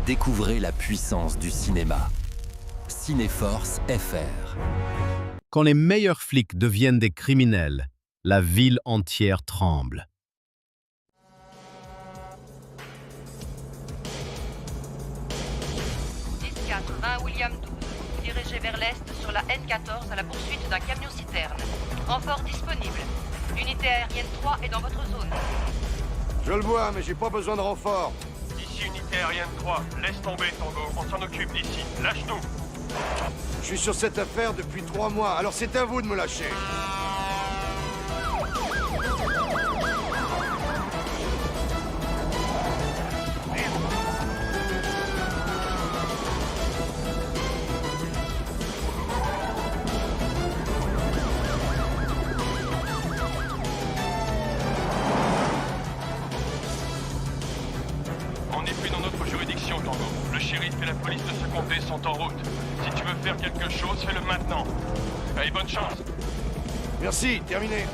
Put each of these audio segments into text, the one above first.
Découvrez la puissance du cinéma. Cinéforce FR. Quand les meilleurs flics deviennent des criminels, la ville entière tremble. William 12. Dirigez vers l'est sur la N14 à la poursuite d'un camion-citerne. Renfort disponible. L'unité aérienne 3 est dans votre zone. Je le vois, mais j'ai pas besoin de renfort. Ici unité aérienne 3, laisse tomber Tango, on s'en occupe d'ici, lâche-nous. Je suis sur cette affaire depuis 3 mois, alors c'est à vous de me lâcher. On n'est plus dans notre juridiction, Tango. Le shérif et la police de ce comté sont en route. Si tu veux faire quelque chose, fais-le maintenant. Allez, bonne chance. Merci, terminé.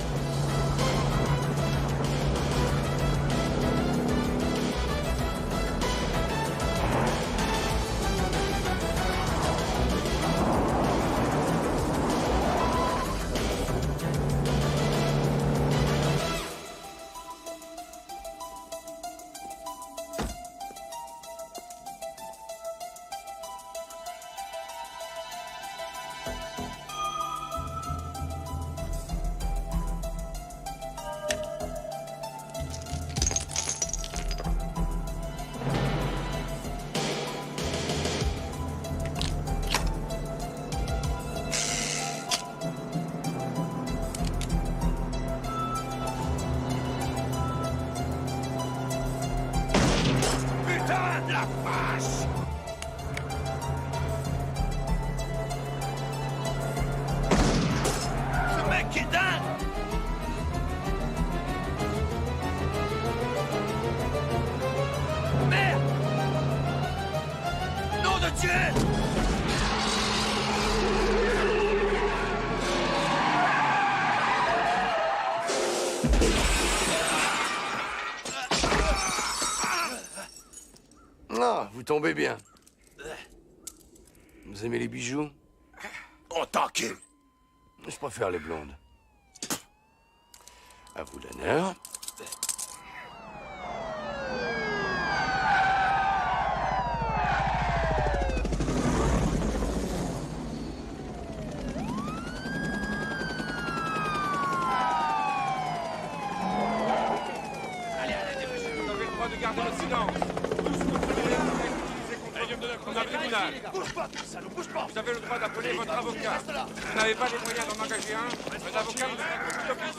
Putain de la vache! Ce mec est dingue! Merde! Nom de Dieu! Ah, vous tombez bien. Vous aimez les bijoux? On t'encule. Je préfère les blondes. À vous l'honneur. Vous avez le droit de garder le silence. Bouge pas, salaud, bouge pas. Vous avez le droit d'appeler votre avocat. Vous n'avez pas les moyens d'en engager un avocat vous êtes d'office.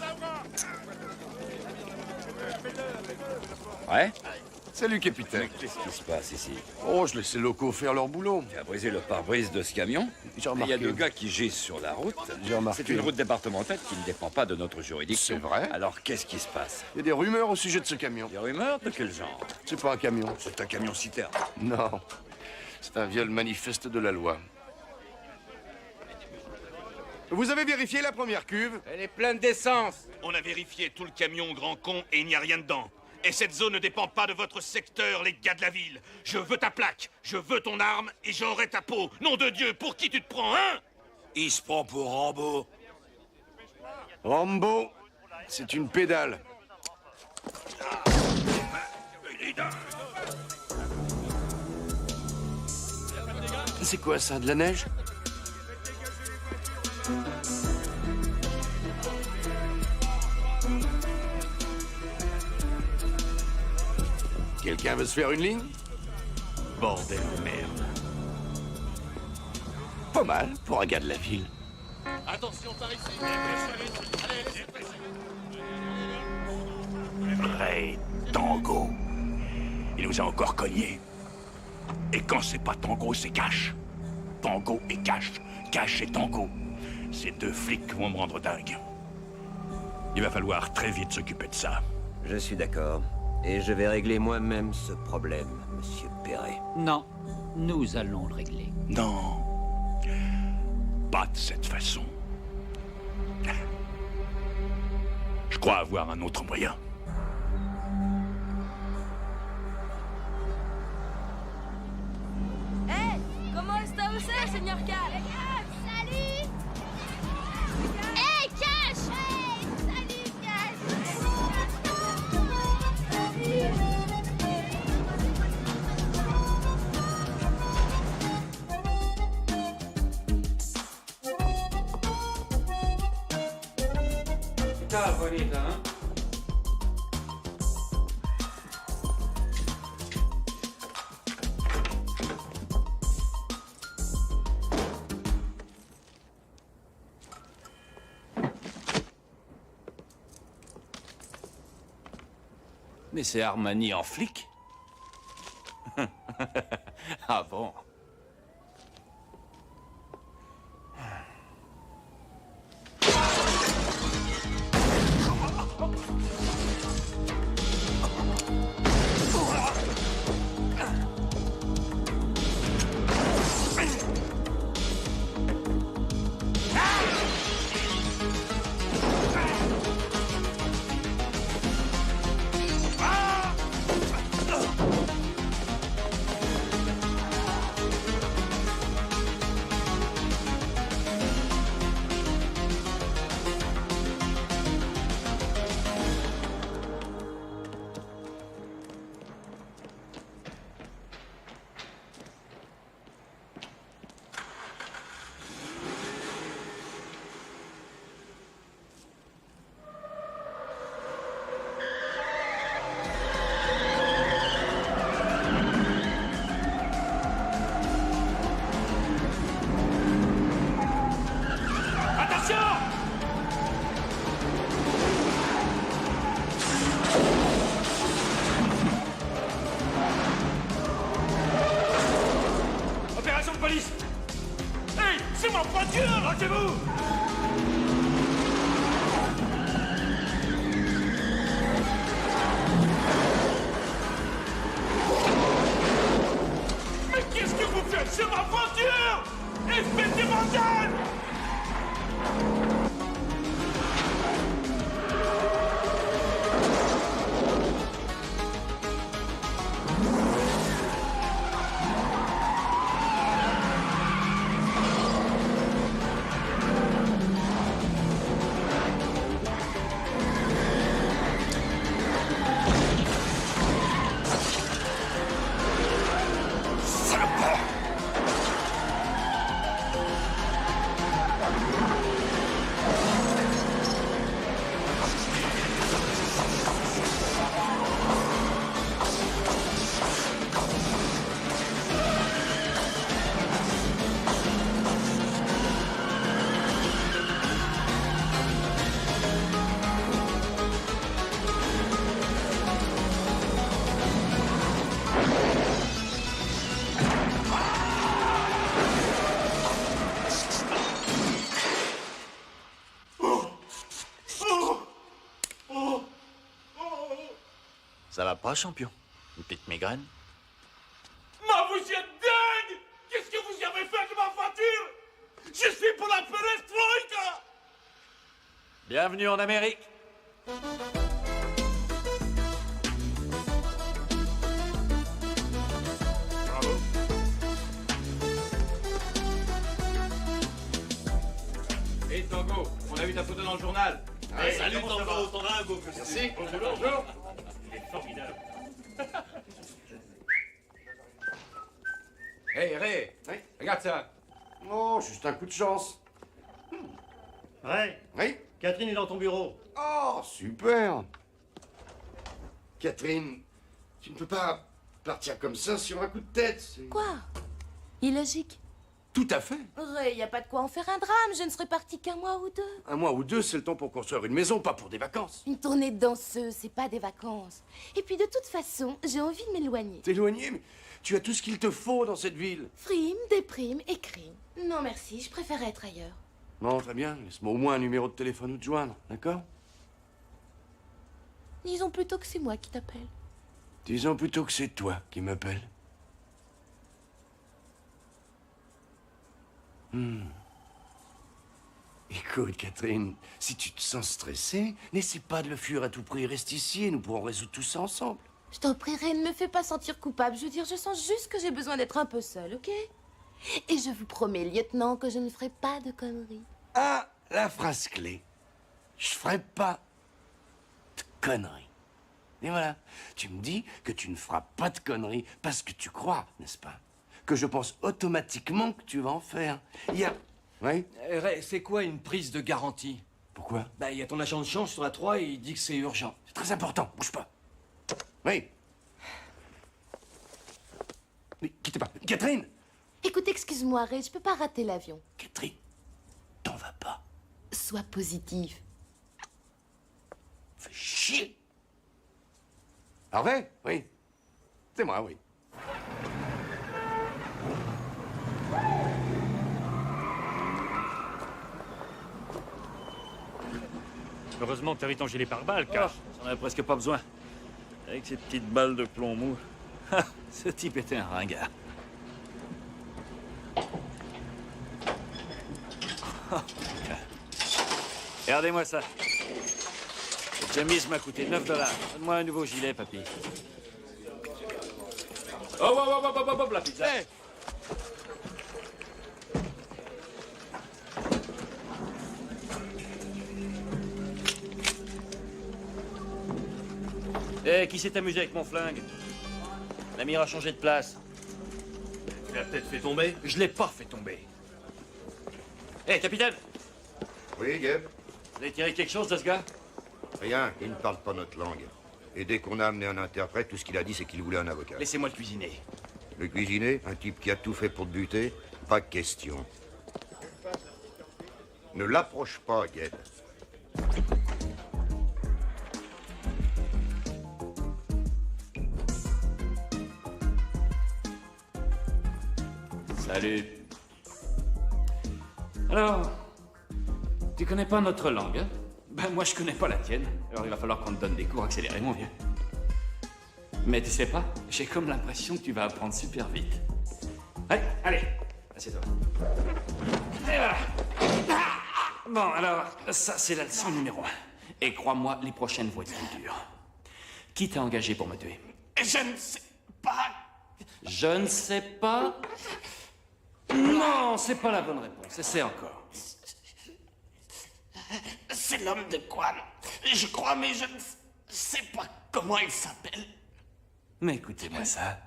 Ouais? Salut, capitaine. Qu'est-ce qui se passe ici? Oh, je laisse les locaux faire leur boulot. Tu as brisé le pare-brise de ce camion? J'ai Il y remarqué. a 2 gars qui gisent sur la route. J'ai remarqué. C'est une route départementale qui ne dépend pas de notre juridiction. C'est vrai. Alors qu'est-ce qui se passe? Il y a des rumeurs au sujet de ce camion. Des rumeurs de quel genre? C'est pas un camion. C'est un camion citerne. Non. C'est un viol manifeste de la loi. Vous avez vérifié la première cuve? Elle est pleine d'essence. On a vérifié tout le camion, grand con, et il n'y a rien dedans. Et cette zone ne dépend pas de votre secteur, les gars de la ville. Je veux ta plaque, je veux ton arme, et j'aurai ta peau. Nom de Dieu, pour qui tu te prends, hein? Il se prend pour Rambo. Rambo, c'est une pédale. C'est quoi ça, de la neige? Quelqu'un veut se faire une ligne? Bordel de merde. Pas mal pour un gars de la ville. Attention par ici. Ray Tango. Il nous a encore cogné. Et quand c'est pas Tango, c'est Cash. Tango et Cash. Cash et Tango. Ces 2 flics vont me rendre dingue. Il va falloir très vite s'occuper de ça. Je suis d'accord. Et je vais régler moi-même ce problème, monsieur Perret. Non, nous allons le régler. Non. Pas de cette façon. Je crois avoir un autre moyen. c'est, Seigneur Cal? Salut! Hey, Cash! Hey, salut, Ciao, bonita, hein? Mais c'est Armani en flic? Ah bon? Opération de police! Hey, c'est ma voiture! Lâchez-vous! Mais qu'est-ce que vous faites? C'est ma voiture! Espèce de vandale! Ça va pas, champion? Une petite migraine? Mais vous êtes dingue! Qu'est-ce que vous avez fait de ma voiture? Je suis pour la perestroïka! Bienvenue en Amérique! Bravo. Hé, Tango, on a vu ta photo dans le journal. Hey, salut Tango, t'en as un beau que Merci. Bonjour, bonjour. Il est formidable. Hé, Ray, regarde ça. Oh, juste un coup de chance. Ouais, Oui? Catherine est dans ton bureau. Oh, super. Catherine, tu ne peux pas partir comme ça sur un coup de tête. Quoi? Illogique. Tout à fait. Ray, y a pas de quoi en faire un drame, je ne serai partie qu'un mois ou deux. Un mois ou deux, c'est le temps pour construire une maison, pas pour des vacances. Une tournée de danseuse, c'est pas des vacances. Et puis de toute façon, j'ai envie de m'éloigner. T'éloigner, mais tu as tout ce qu'il te faut dans cette ville. Frime, déprime et crime. Non merci, je préfère être ailleurs. Non, très bien. Laisse-moi au moins un numéro de téléphone où te joindre, d'accord? Disons plutôt que c'est moi qui t'appelle. Disons plutôt que c'est toi qui m'appelles. Écoute, Catherine, si tu te sens stressée, n'essaie pas de le fuir à tout prix. Reste ici et nous pourrons résoudre tout ça ensemble. Je t'en prierai, ne me fais pas sentir coupable. Je veux dire, je sens juste que j'ai besoin d'être un peu seule, ok? Et je vous promets, lieutenant, que je ne ferai pas de conneries. Ah, la phrase clé. Je ferai pas de conneries. Et voilà, tu me dis que tu ne feras pas de conneries parce que tu crois, n'est-ce pas? Que je pense automatiquement que tu vas en faire. Il y a... Oui? Ray, c'est quoi une prise de garantie? Pourquoi? Bah, il y a ton agent de change sur la 3 et il dit que c'est urgent. C'est très important, bouge pas. Oui. Mais quittez pas. Catherine! Écoute, excuse-moi, Ray, je peux pas rater l'avion. Catherine, t'en vas pas. Sois positif. Fais chier. Harvey? Oui. C'est moi, oui. Heureusement que t'as vu ton gilet pare-balles, Cash. J'en avais presque pas besoin. Avec ces petites balles de plomb mou. Ce type était un ringard. Regardez-moi ça. Cette chemise m'a coûté 9 $. Donne-moi un nouveau gilet, papy. Oh, la pizza. Hey. Qui s'est amusé avec mon flingue? L'amir a changé de place. Tu l'as peut-être fait tomber? Je l'ai pas fait tomber. Hé, capitaine! Oui, Geb? Vous avez tiré quelque chose de ce gars? Rien, il ne parle pas notre langue. Et dès qu'on a amené un interprète, tout ce qu'il a dit, c'est qu'il voulait un avocat. Laissez-moi le cuisiner. Le cuisiner? Un type qui a tout fait pour te buter? Pas question. Ne l'approche pas, Geb. Salut. Alors, tu connais pas notre langue, hein? Ben, moi, je connais pas la tienne. Alors, il va falloir qu'on te donne des cours accélérés, mon vieux. Mais tu sais pas, j'ai comme l'impression que tu vas apprendre super vite. Allez, assieds-toi. Et voilà. Bon, alors, ça, c'est la leçon numéro 1. Et crois-moi, les prochaines vont être plus dures. Qui t'a engagé pour me tuer? Je ne sais pas. Je ne sais pas. Non, c'est pas la bonne réponse. Essaie encore. C'est l'homme de Quan. Je crois, mais je ne sais pas comment il s'appelle. Mais écoutez-moi ça.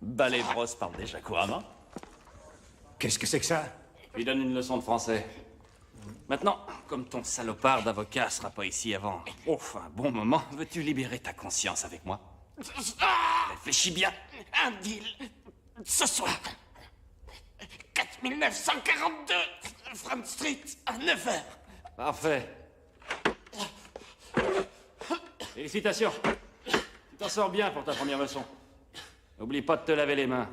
Ballet Bros parle déjà couramment. Qu'est-ce que c'est que ça? Je lui donne une leçon de français. Maintenant, comme ton salopard d'avocat sera pas ici avant un bon moment, veux-tu libérer ta conscience avec moi? Réfléchis bien. Un deal. Ce soir. 4942 Front Street à 9h. Parfait. Félicitations. Tu t'en sors bien pour ta première leçon. N'oublie pas de te laver les mains.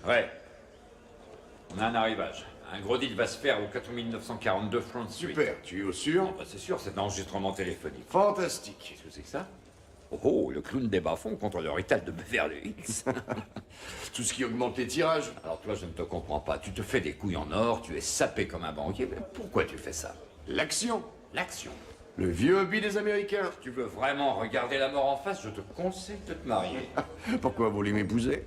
Ouais. On a un arrivage. Un gros deal va se faire au 4942 Front Street. Super, tu es au sûr? Bah, c'est sûr, c'est un enregistrement téléphonique. Fantastique. Qu'est-ce que c'est que ça? Oh, le clown des bas-fonds contre le rital de Beverly Hills. Tout ce qui augmente les tirages. Alors toi, je ne te comprends pas. Tu te fais des couilles en or, tu es sapé comme un banquier. Mais pourquoi tu fais ça? L'action. L'action. Le vieux hobby des Américains. Si tu veux vraiment regarder la mort en face, je te conseille de te marier. Pourquoi vous voulez m'épouser?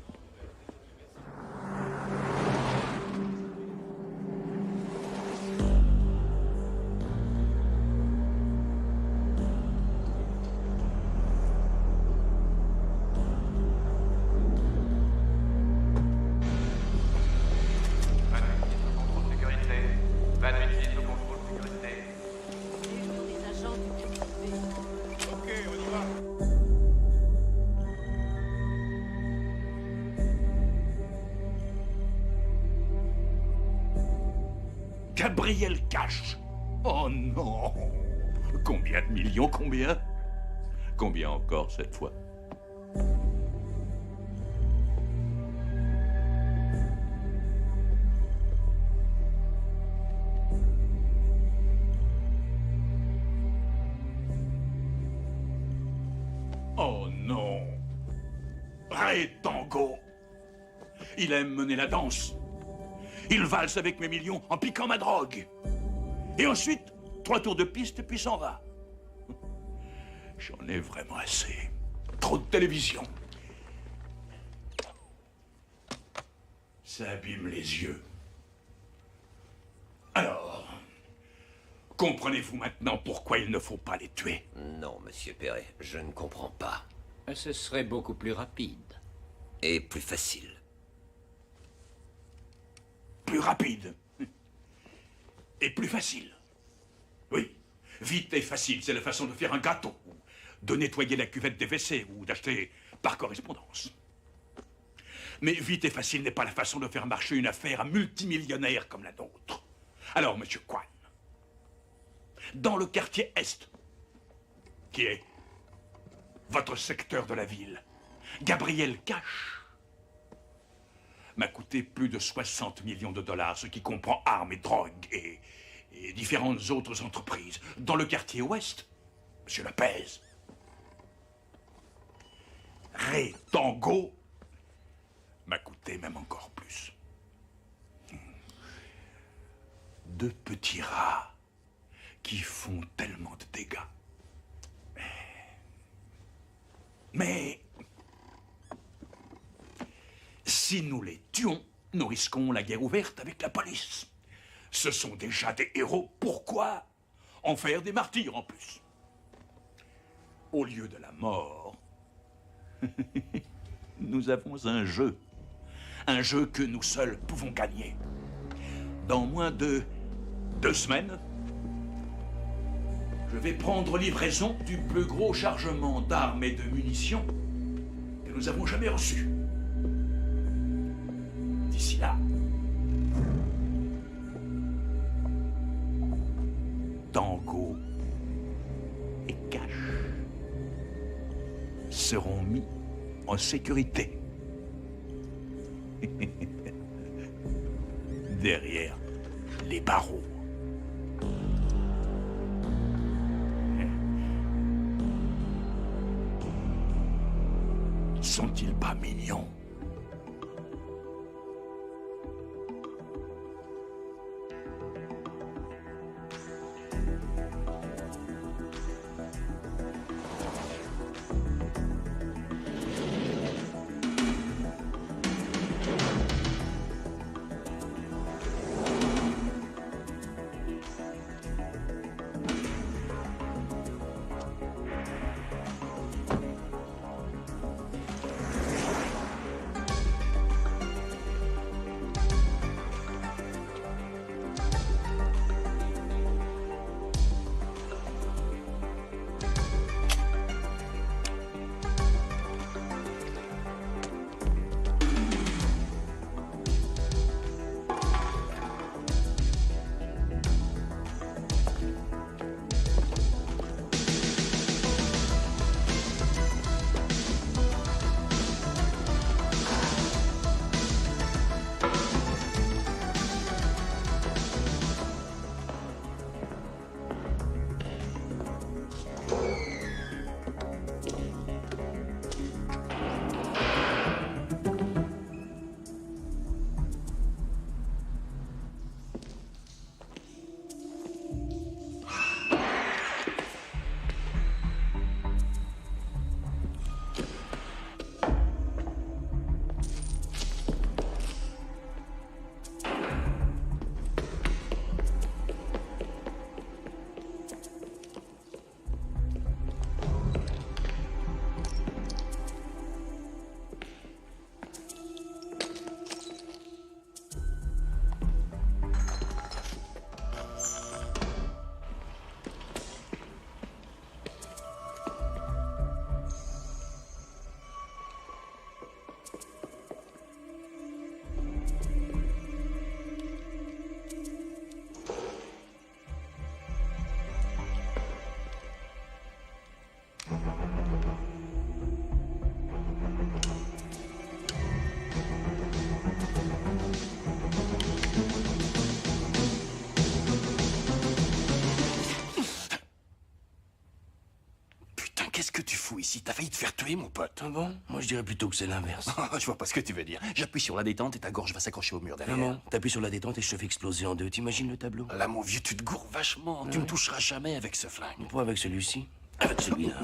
Gabriel Cash. Oh non. Combien de millions? Combien? Combien encore cette fois? Oh non. Ray Tango. Il aime mener la danse. Il valse avec mes millions en piquant ma drogue. Et ensuite, 3 tours de piste, puis s'en va. J'en ai vraiment assez. Trop de télévision. Ça abîme les yeux. Alors, comprenez-vous maintenant pourquoi il ne faut pas les tuer? Non, monsieur Perret, je ne comprends pas. Ce serait beaucoup plus rapide. Et plus facile. Plus rapide. Et plus facile. Oui, vite et facile, c'est la façon de faire un gâteau, ou de nettoyer la cuvette des WC, ou d'acheter par correspondance. Mais vite et facile n'est pas la façon de faire marcher une affaire multimillionnaire comme la nôtre. Alors, monsieur Kwan, dans le quartier Est, qui est votre secteur de la ville, Gabriel Cash m'a coûté plus de 60 millions de dollars, ce qui comprend armes et drogues et différentes autres entreprises. Dans le quartier Ouest, monsieur Lopez, Ray Tango m'a coûté même encore plus. Deux petits rats qui font tellement de dégâts. Mais si nous les tuons, nous risquons la guerre ouverte avec la police. Ce sont déjà des héros, pourquoi en faire des martyrs en plus? Au lieu de la mort, nous avons un jeu que nous seuls pouvons gagner. Dans moins de 2 semaines, je vais prendre livraison du plus gros chargement d'armes et de munitions que nous avons jamais reçu. D'ici là, Tango et Cash seront mis en sécurité. Derrière les barreaux. Sont-ils pas mignons? Qu'est-ce que tu fous ici? T'as failli te faire tuer, mon pote. Ah bon? Moi, je dirais plutôt que c'est l'inverse. Je vois pas ce que tu veux dire. J'appuie sur la détente et ta gorge va s'accrocher au mur derrière. Non, t'appuies sur la détente et je te fais exploser en deux. T'imagines le tableau? Là, mon vieux, tu te gourres vachement. Tu me toucheras jamais avec ce flingue. Pas avec celui-ci. Avec celui-là.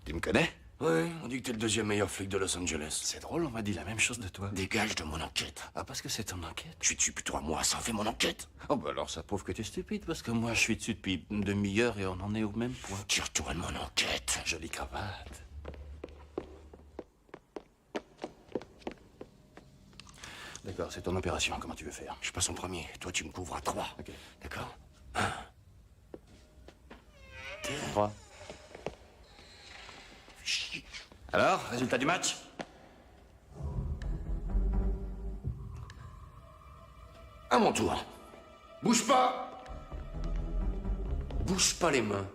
Tu me connais? Oui, on dit que t'es le deuxième meilleur flic de Los Angeles. C'est drôle, on m'a dit la même chose de toi. Dégage de mon enquête. Ah, parce que c'est ton enquête? Je suis dessus plutôt à moi, ça en fait mon enquête. Oh, bah alors ça prouve que t'es stupide, parce que moi je suis dessus depuis une demi-heure et on en est au même point. Tire-toi de mon enquête. Jolie cravate. D'accord, c'est ton opération, comment tu veux faire? Je passe en premier, toi tu me couvres à 3. Ok. D'accord? 3. Alors, résultat du match? À mon tour. Bouge pas. Bouge pas les mains.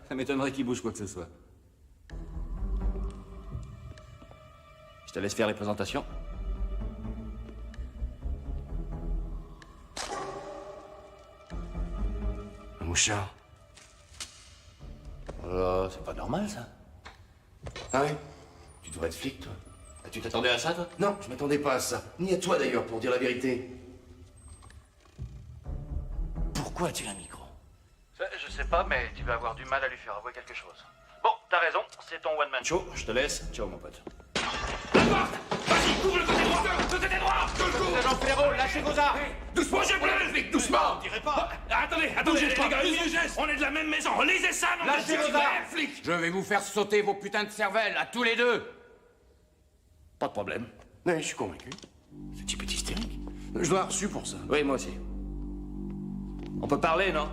Ça m'étonnerait qu'il bouge quoi que ce soit. Je te laisse faire les présentations. Un mouchard. Oh là, c'est pas normal ça. Ah oui? Tu devrais être flic, toi. Ah, tu t'attendais à ça, toi? Non, je m'attendais pas à ça. Ni à toi d'ailleurs, pour dire la vérité. Pourquoi as-tu un micro? Je sais pas, mais tu vas avoir du mal à lui faire avouer quelque chose. Bon, t'as raison, c'est ton one-man show. Je te laisse. Ciao, mon pote. Vas-y, couvre le côté droit! Le côté droit! Sergent Ferro, lâchez vos armes! Doucement, j'ai le flic, doucement! On dirait pas! Attendez, les gars, on est de la même maison. Lisez ça, non? Lâchez vos armes! Flic! Je vais vous faire sauter vos putains de cervelles, à tous les deux. Pas de problème. Oui, je suis convaincu. Ce type est hystérique. Je dois avoir reçu pour ça. Oui, moi aussi. On peut parler, non?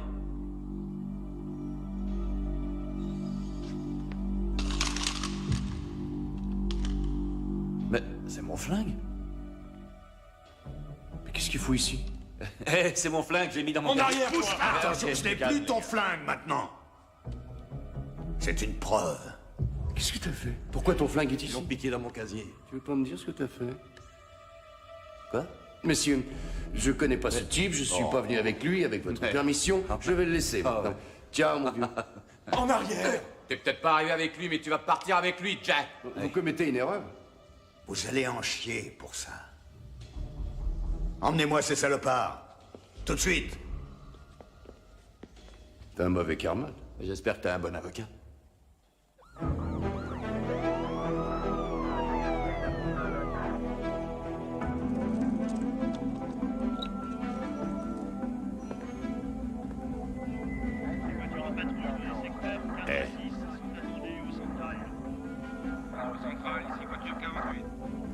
Mais c'est mon flingue. Mais qu'est-ce qu'il fout ici? Eh, c'est mon flingue, je l'ai mis dans mon casier. Attention, ce n'est plus ton flingue maintenant. C'est une preuve. Qu'est-ce que t'as fait? Pourquoi ton flingue est Ils ici? l'ont piqué dans mon casier. Tu veux pas me dire ce que t'as fait? Quoi? Monsieur, je connais pas ce type, je suis pas venu avec lui, avec votre permission, je vais le laisser maintenant. Tiens, mon vieux. En arrière! T'es peut-être pas arrivé avec lui, mais tu vas partir avec lui, Jack. Vous commettez une erreur. Vous allez en chier pour ça. Emmenez-moi ces salopards. Tout de suite. T'as un mauvais karma. J'espère que t'as un bon avocat.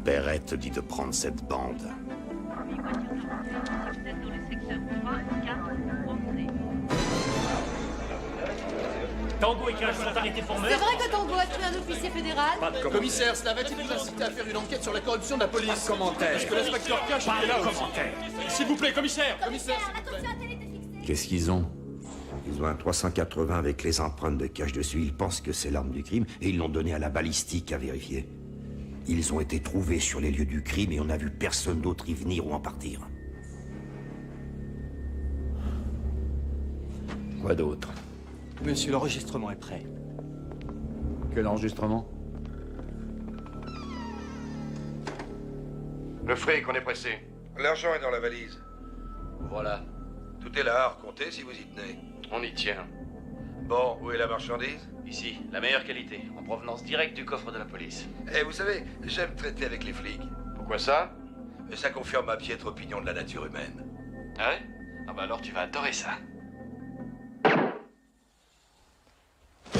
Perrette dit de prendre cette bande. Tango et Cash sont arrêtés pour C'est meurtre. vrai que Tango a tué un officier fédéral? Commissaire, cela va-t-il vous inciter à faire une enquête sur la corruption de la police? Commentaire. Est-ce que l'inspecteur Cash est là aussi? S'il vous plaît, commissaire! Commissaire, attention, la télé est fixée. Qu'est-ce qu'ils ont? Ils ont un 380 avec les empreintes de cache dessus. Ils pensent que c'est l'arme du crime et ils l'ont donné à la balistique à vérifier. Ils ont été trouvés sur les lieux du crime et on n'a vu personne d'autre y venir ou en partir. Quoi d'autre? Monsieur, l'enregistrement est prêt. Quel enregistrement? Le fric, on est pressé. L'argent est dans la valise. Voilà. Tout est là à recompter si vous y tenez. On y tient. Bon, où est la marchandise? Ici, la meilleure qualité, en provenance directe du coffre de la police. Eh, vous savez, j'aime traiter avec les flics. Pourquoi ça? Ça confirme ma piètre opinion de la nature humaine. Ah ouais? Ah bah alors tu vas adorer ça.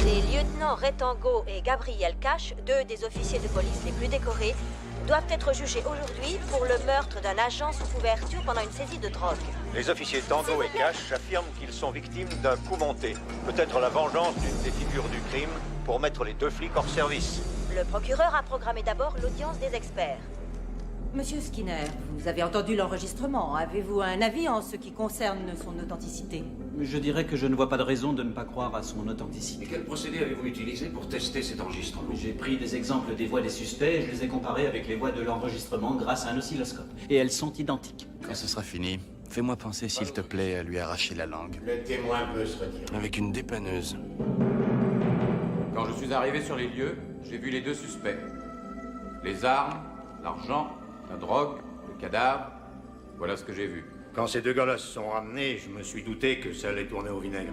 Les lieutenants Retango et Gabriel Cash, deux des officiers de police les plus décorés, doivent être jugés aujourd'hui pour le meurtre d'un agent sous couverture pendant une saisie de drogue. Les officiers Tango et Cash affirment qu'ils sont victimes d'un coup monté. Peut-être la vengeance d'une des figures du crime pour mettre les deux flics hors service. Le procureur a programmé d'abord l'audience des experts. Monsieur Skinner, vous avez entendu l'enregistrement. Avez-vous un avis en ce qui concerne son authenticité? Je dirais que je ne vois pas de raison de ne pas croire à son authenticité. Et quel procédé avez-vous utilisé pour tester cet enregistrement? J'ai pris des exemples des voix des suspects et je les ai comparés avec les voix de l'enregistrement grâce à un oscilloscope. Et elles sont identiques. Quand ce sera fini, fais-moi penser, s'il te plaît, à lui arracher la langue. Le témoin peut se retirer. Avec une dépanneuse. Quand je suis arrivé sur les lieux, j'ai vu les deux suspects. Les armes, l'argent, la drogue, le cadavre. Voilà ce que j'ai vu. Quand ces deux gars-là se sont ramenés, je me suis douté que ça allait tourner au vinaigre.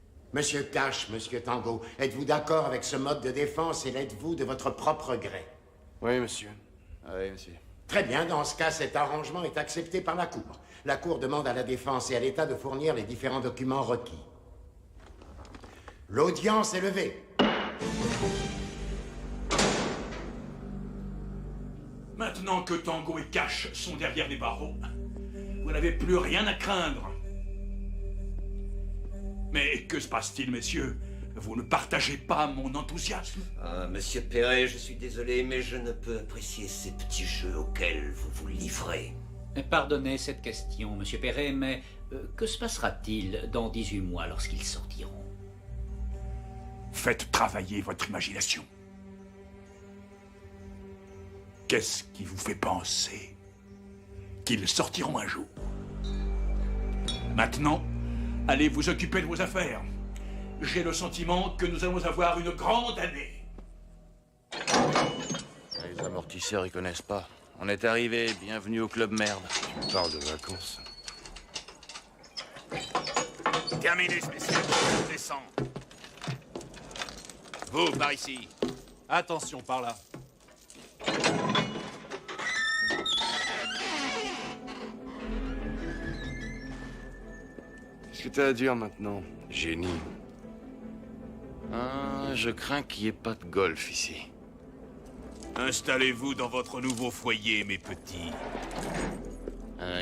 Monsieur Cash, Monsieur Tango, êtes-vous d'accord avec ce mode de défense et l'êtes-vous de votre propre gré? Oui, monsieur. Oui, monsieur. Très bien, dans ce cas, cet arrangement est accepté par la Cour. La Cour demande à la défense et à l'État de fournir les différents documents requis. L'audience est levée. Maintenant que Tango et Cash sont derrière les barreaux, vous n'avez plus rien à craindre. Mais que se passe-t-il, messieurs? Vous ne partagez pas mon enthousiasme? Ah, monsieur Perret, je suis désolé, mais je ne peux apprécier ces petits jeux auxquels vous vous livrez. Pardonnez cette question, monsieur Perret, mais que se passera-t-il dans 18 mois lorsqu'ils sortiront? Faites travailler votre imagination. Qu'est-ce qui vous fait penser qu'ils sortiront un jour? Maintenant, allez vous occuper de vos affaires. J'ai le sentiment que nous allons avoir une grande année. Les amortisseurs, ils connaissent pas. On est arrivé, bienvenue au club merde. Tu parles de vacances. Terminus, messieurs, descends. Vous, par ici. Attention, par là. Qu'est-ce que t'as à dire maintenant, génie? Ah, je crains qu'il n'y ait pas de golf ici. Installez-vous dans votre nouveau foyer, mes petits.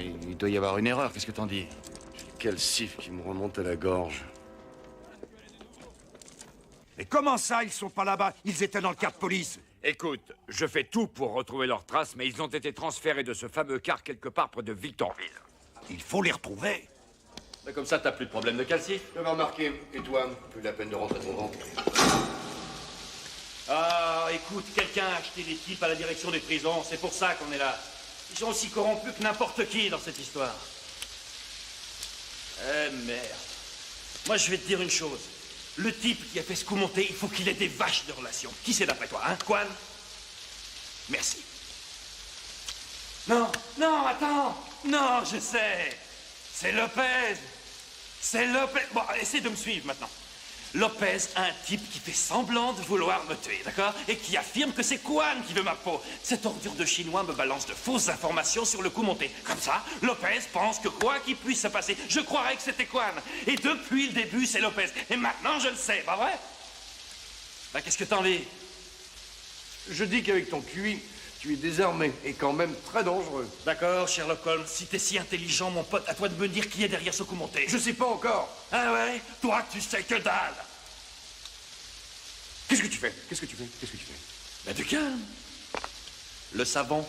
Il doit y avoir une erreur, qu'est-ce que t'en dis? Quel sif qui me remonte à la gorge. Mais comment ça, ils sont pas là-bas? Ils étaient dans le car de police. Écoute, je fais tout pour retrouver leurs traces, mais ils ont été transférés de ce fameux car quelque part près de Victorville. Il faut les retrouver. Mais comme ça, t'as plus de problème de calcif. J'avais remarqué. Et toi, plus la peine de rentrer ton ventre. Ah, écoute, quelqu'un a acheté des types à la direction des prisons, c'est pour ça qu'on est là. Ils sont aussi corrompus que n'importe qui dans cette histoire. Eh merde. Moi, je vais te dire une chose. Le type qui a fait ce coup monté, il faut qu'il ait des vaches de relations. Qui c'est d'après toi, hein, Quan? Merci. Non, non, attends. Non, je sais. C'est Lopez. C'est Lopez. Bon, essaie de me suivre maintenant. Lopez a un type qui fait semblant de vouloir me tuer, d'accord? Et qui affirme que c'est Quan qui veut ma peau. Cette ordure de chinois me balance de fausses informations sur le coup monté. Comme ça, Lopez pense que quoi qu'il puisse se passer, je croirais que c'était Quan. Et depuis le début, c'est Lopez. Et maintenant, je le sais, pas vrai? Bah, qu'est-ce que t'en dis? Je dis qu'avec ton QI, tu es désarmé et quand même très dangereux. D'accord, Sherlock Holmes, si t'es si intelligent, mon pote, à toi de me dire qui est derrière ce coup monté. Je sais pas encore. Ah ouais? Toi, tu sais que dalle. Qu'est-ce que tu fais? Qu'est-ce que tu fais? Qu'est-ce que tu fais? Ben, te calme. Le savon.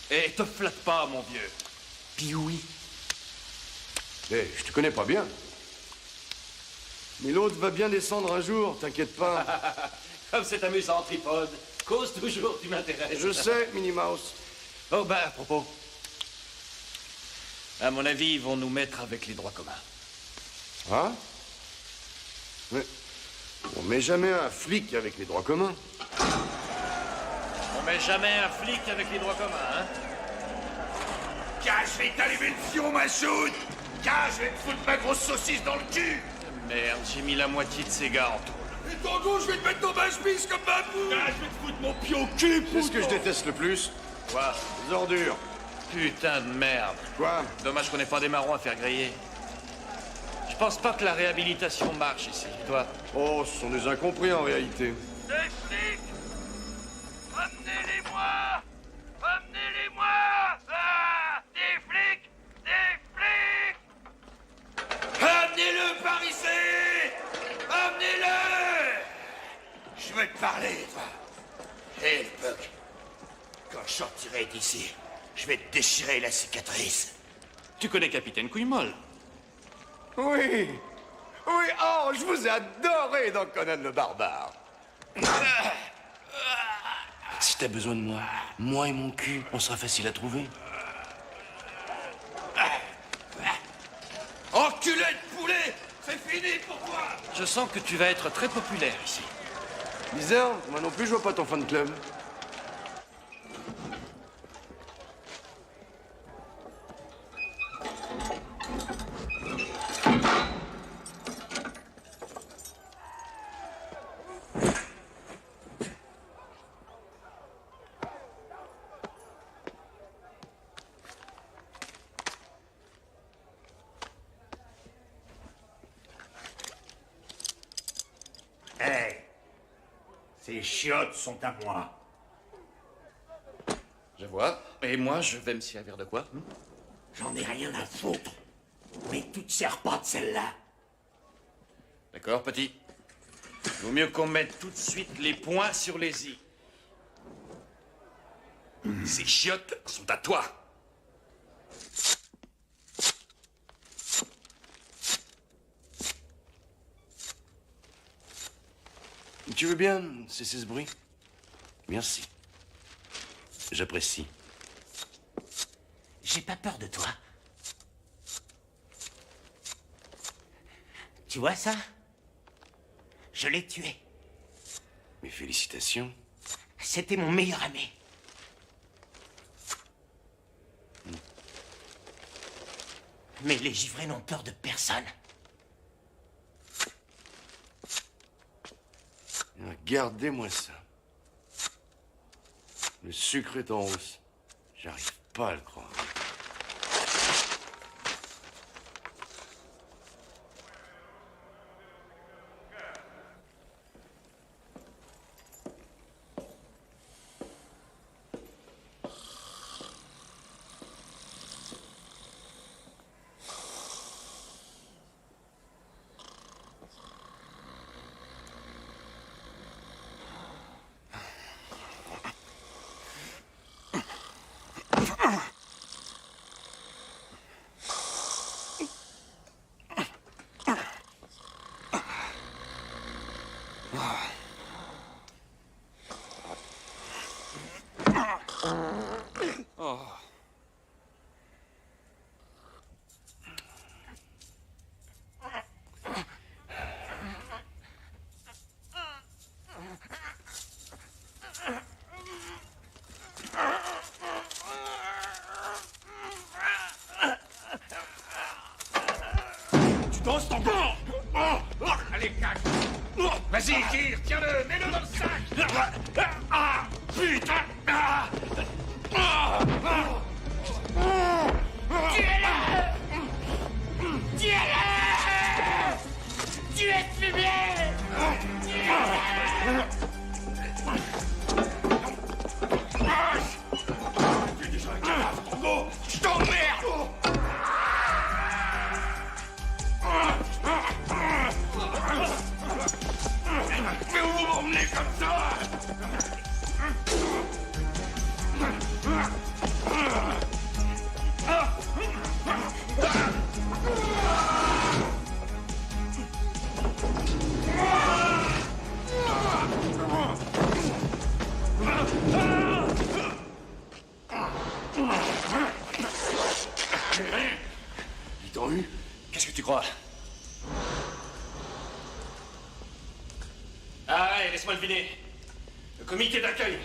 Et te flatte pas, mon vieux. Puis oui. Eh, je te connais pas bien. Mais l'autre va bien descendre un jour, t'inquiète pas. Comme c'est amusant, Tripode. Cause toujours, tu m'intéresses. Je sais, Minnie Mouse. Oh, ben, à propos. À mon avis, ils vont nous mettre avec les droits communs. Ah? Mais on met jamais un flic avec les droits communs. On met jamais un flic avec les droits communs, hein? Cash, je vais t'allumer le fion, ma choude! Cash, je vais te foutre ma grosse saucisse dans le cul! Merde, j'ai mis la moitié de ces gars en tout. Et Tango, je vais te mettre dans ma chemise comme ma boue! Cash, je vais te foutre mon pied au cul, C'est ce que je déteste le plus. Quoi? Les ordures. Putain de merde. Quoi? Dommage qu'on n'ait pas des marrons à faire griller. Je pense pas que la réhabilitation marche ici, toi. Oh, ce sont des incompris en réalité. Des flics! Ramenez-les-moi! Ramenez-les-moi! Ah! Des flics! Des flics! Amenez-le par ici! Amenez-le! Je veux te parler, toi. Hé, le Buck. Quand je sortirai d'ici, je vais te déchirer la cicatrice. Tu connais Capitaine Couille-Molle? Oui. Oui, oh, je vous ai adoré dans Conan le Barbare. Si t'as besoin de moi et mon cul, on sera facile à trouver. Enculé de poulet! C'est fini pour toi! Je sens que tu vas être très populaire ici. Bizarre, moi non plus je vois pas ton fan club. Hé, ces chiottes sont à moi. Je vois. Et moi, je vais me servir de quoi? J'en ai rien à foutre. Mais tu te sers pas de celle-là. D'accord, petit. Vaut mieux qu'on mette tout de suite les points sur les i. Ces chiottes sont à toi. Tu veux bien cesser ce bruit? Merci. J'apprécie. J'ai pas peur de toi. Tu vois ça? Je l'ai tué. Mes félicitations. C'était mon meilleur ami. Mais les givrés n'ont peur de personne. Regardez-moi ça. Le sucre est en hausse. J'arrive pas à le croire. Danse ton corps. Allez, cache. Vas-y, tire, tiens-le, mets-le dans le sac. Ah, putain. Tuez-le. Tuez-le. Tuez ce fumier. Tu es déjà un cadavre, Tango. Je t'emmerde. Mais où vous m'emmenez comme ça? Ils t'ont eu? Qu'est-ce que tu crois? Ah ouais, laisse-moi deviner. Le comité d'accueil.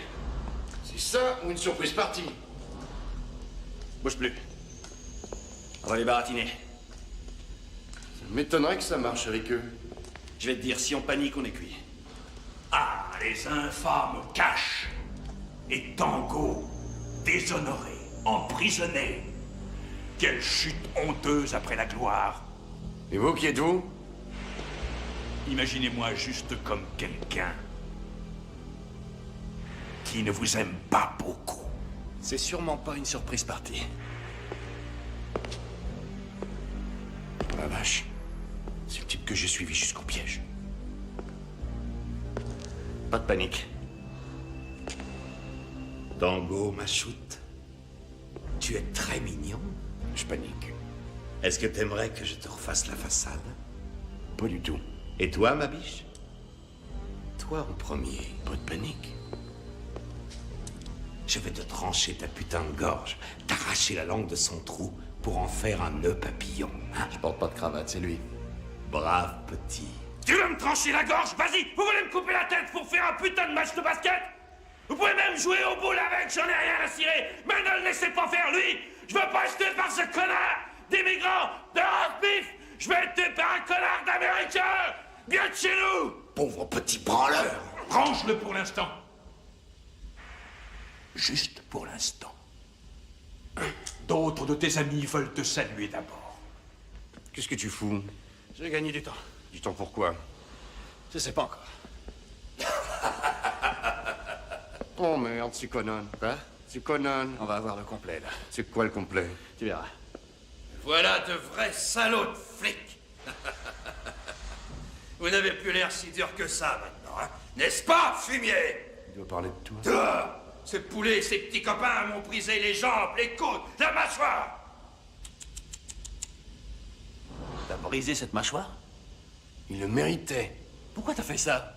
C'est ça ou une surprise partie? Bouge plus. On va les baratiner. Ça m'étonnerait que ça marche avec eux. Je vais te dire, si on panique, on est cuit. Ah, les infâmes cachent. Et Tango, déshonoré, emprisonné. Quelle chute honteuse après la gloire. Et vous, qui êtes-vous? Imaginez-moi juste comme quelqu'un qui ne vous aime pas beaucoup. C'est sûrement pas une surprise partie. La vache. C'est le type que j'ai suivi jusqu'au piège. Pas de panique. Tango, ma choute, tu es très mignon. Je panique. Est-ce que t'aimerais que je te refasse la façade? Pas du tout. Et toi, ma biche? Toi en premier. Pas de panique. Je vais te trancher ta putain de gorge, t'arracher la langue de son trou pour en faire un nœud papillon. Hein? Je porte pas de cravate, c'est lui. Brave petit. Tu veux me trancher la gorge? Vas-y! Vous voulez me couper la tête pour faire un putain de match de basket? Vous pouvez même jouer au boule avec, j'en ai rien à cirer! Mais ne le laissez pas faire, lui! Je veux pas être tué par ce connard d'immigrant, de roast-beef! Je vais être tué par un connard d'américain! Viens de chez nous! Pauvre petit branleur! Range-le pour l'instant. Juste pour l'instant. D'autres de tes amis veulent te saluer d'abord. Qu'est-ce que tu fous? J'ai gagné du temps. Du temps pour quoi? Je sais pas encore. Oh merde, c'est Conan. Quoi? C'est Conan. On va avoir le complet, là. C'est quoi le complet? Tu verras. Voilà de vrais salauds de flics. Vous n'avez plus l'air si dur que ça maintenant, hein? N'est-ce pas, fumier? Il doit parler de toi. Toi, ce poulet et ses petits copains m'ont brisé les jambes, les côtes, la mâchoire. T'as brisé cette mâchoire? Il le méritait. Pourquoi t'as fait ça?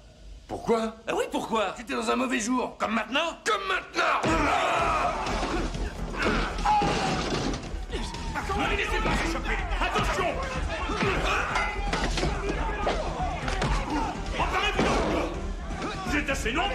Pourquoi? Ah oui, pourquoi? C'était dans un mauvais jour. Comme maintenant? Comme maintenant! Ne les laissez pas s'échapper! Attention! Emparez-vous! Vous êtes assez nombreux!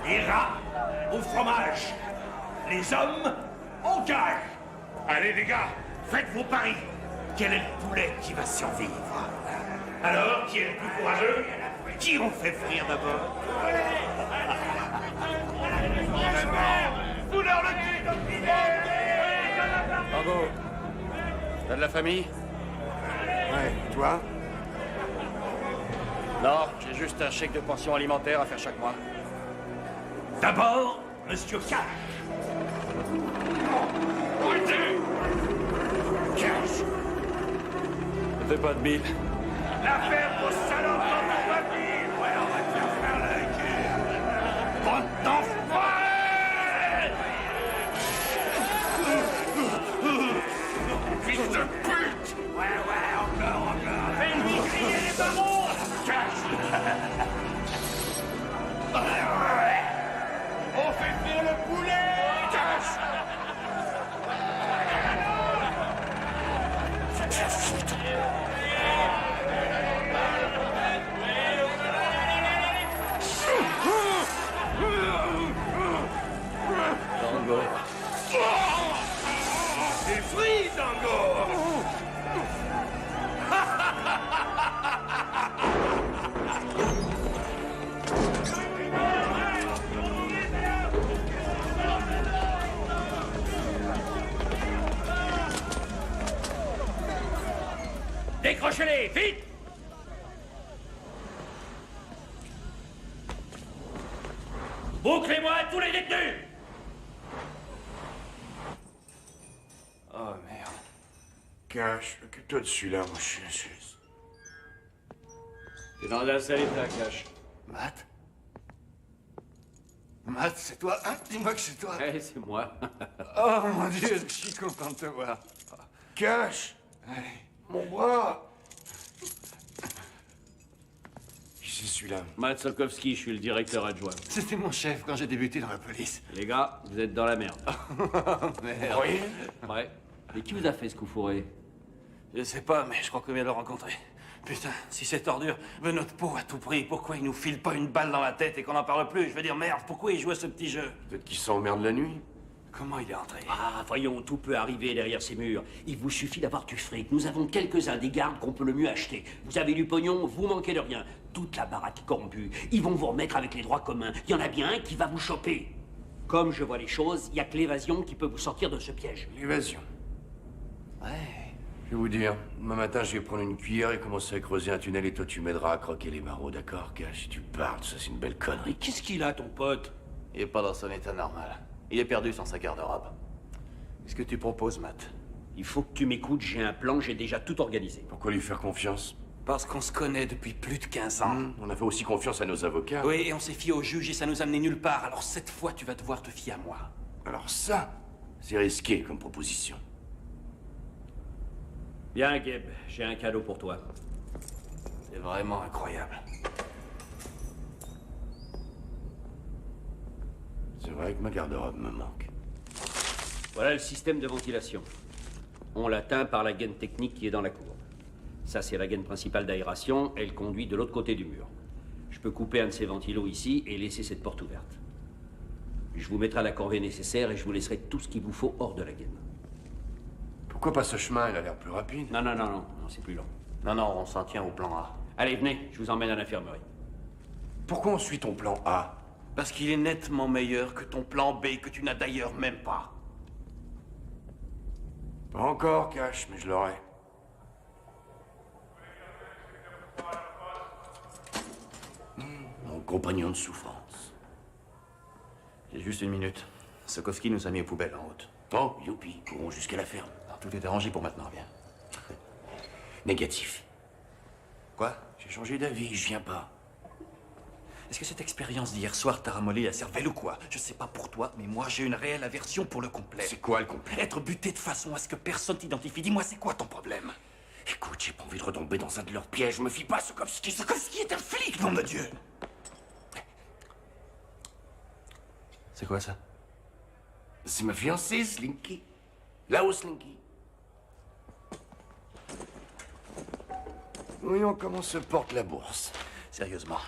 Les rats au fromage. Les hommes en cage. Allez les gars, faites vos paris. Quel est le poulet qui va survivre? Alors, qui est le plus courageux? Qui on fait frire d'abord? Fouleur le cul comme Bravo. T'as de la famille? Ouais, toi? Non, j'ai juste un chèque de pension alimentaire à faire chaque mois. D'abord, Monsieur Cash. Arrêtez! Cash! Ne fais pas de bile. L'affaire vos salopes dans ma famille! Ouais, on va te faire faire la gueule! Bande d'enfoirés! Fils de pute! Ouais, encore! Fais-lui crier les barons! Cash! On fait frire le poulet! Cash! Dango. C'est free, Dango! Décrochez-les, vite! Bouclez-moi tous les détenus! Oh merde. Cash, occupe-toi de celui-là, moi je suis la chaise. T'es dans un sale état, Cash. Matt? Matt, c'est toi? Hein? Dis-moi que c'est toi. Eh, c'est moi. Oh mon Dieu, je suis content de te voir. Cash! Mon bras! Qui c'est celui-là? Matt Solkowski, je suis le directeur adjoint. C'était mon chef quand j'ai débuté dans la police. Les gars, vous êtes dans la merde. Merde. Oui? Ouais. Et qui vous a fait ce coup fourré? Je sais pas, mais je crois qu'on vient de le rencontrer. Putain, si cette ordure veut notre peau à tout prix, pourquoi il nous file pas une balle dans la tête et qu'on n'en parle plus? Je veux dire, merde, pourquoi il joue à ce petit jeu? Peut-être qu'il s'emmerde la nuit. Comment il est entré? Ah, voyons, tout peut arriver derrière ces murs. Il vous suffit d'avoir du fric. Nous avons quelques-uns des gardes qu'on peut le mieux acheter. Vous avez du pognon, vous manquez de rien. Toute la baraque est corrompue. Ils vont vous remettre avec les droits communs. Il y en a bien un qui va vous choper. Comme je vois les choses, il n'y a que l'évasion qui peut vous sortir de ce piège. L'évasion. Ouais. Je vais vous dire, demain matin, je vais prendre une cuillère et commencer à creuser un tunnel et toi, tu m'aideras à croquer les barreaux, d'accord, Cash? Si tu parles, ça, c'est une belle connerie. Qu'est-ce qu'il a, ton pote? Il est pas dans son état normal. Il est perdu sans sa garde-robe. Qu'est-ce que tu proposes, Matt? Il faut que tu m'écoutes, j'ai un plan, j'ai déjà tout organisé. Pourquoi lui faire confiance? Parce qu'on se connaît depuis plus de 15 ans. On a fait aussi confiance à nos avocats. Oui, et on s'est fié au juge et ça nous a amené nulle part. Alors cette fois, tu vas devoir te fier à moi. Alors ça, c'est risqué comme proposition. Bien, Gabe, j'ai un cadeau pour toi. C'est vraiment incroyable. C'est vrai que ma garde-robe me manque. Voilà le système de ventilation. On l'atteint par la gaine technique qui est dans la cour. Ça, c'est la gaine principale d'aération. Elle conduit de l'autre côté du mur. Je peux couper un de ces ventilos ici et laisser cette porte ouverte. Je vous mettrai la corvée nécessaire et je vous laisserai tout ce qu'il vous faut hors de la gaine. Pourquoi pas ce chemin? Il a l'air plus rapide. Non, c'est plus long. Non, on s'en tient au plan A. Allez, venez, je vous emmène à l'infirmerie. Pourquoi on suit ton plan A? Parce qu'il est nettement meilleur que ton plan B, que tu n'as d'ailleurs même pas. Pas encore, Cash, mais je l'aurai. Mon compagnon de souffrance. J'ai juste une minute. Sokovski nous a mis aux poubelles en route. Oh, youpi, courons jusqu'à la ferme. Alors, tout est arrangé pour maintenant, viens. Négatif. Quoi? J'ai changé d'avis, je viens pas. Est-ce que cette expérience d'hier soir t'a ramolli la cervelle ou quoi? Je sais pas pour toi, mais moi j'ai une réelle aversion pour le complet. C'est quoi le complet? Être buté de façon à ce que personne t'identifie. Dis-moi, c'est quoi ton problème? Écoute, j'ai pas envie de retomber dans un de leurs pièges. Je me fie pas à Sokovski. Sokovski est un flic, nom de Dieu! C'est quoi ça? C'est ma fiancée, Slinky. Là-haut, Slinky. Voyons comment se porte la bourse. Sérieusement.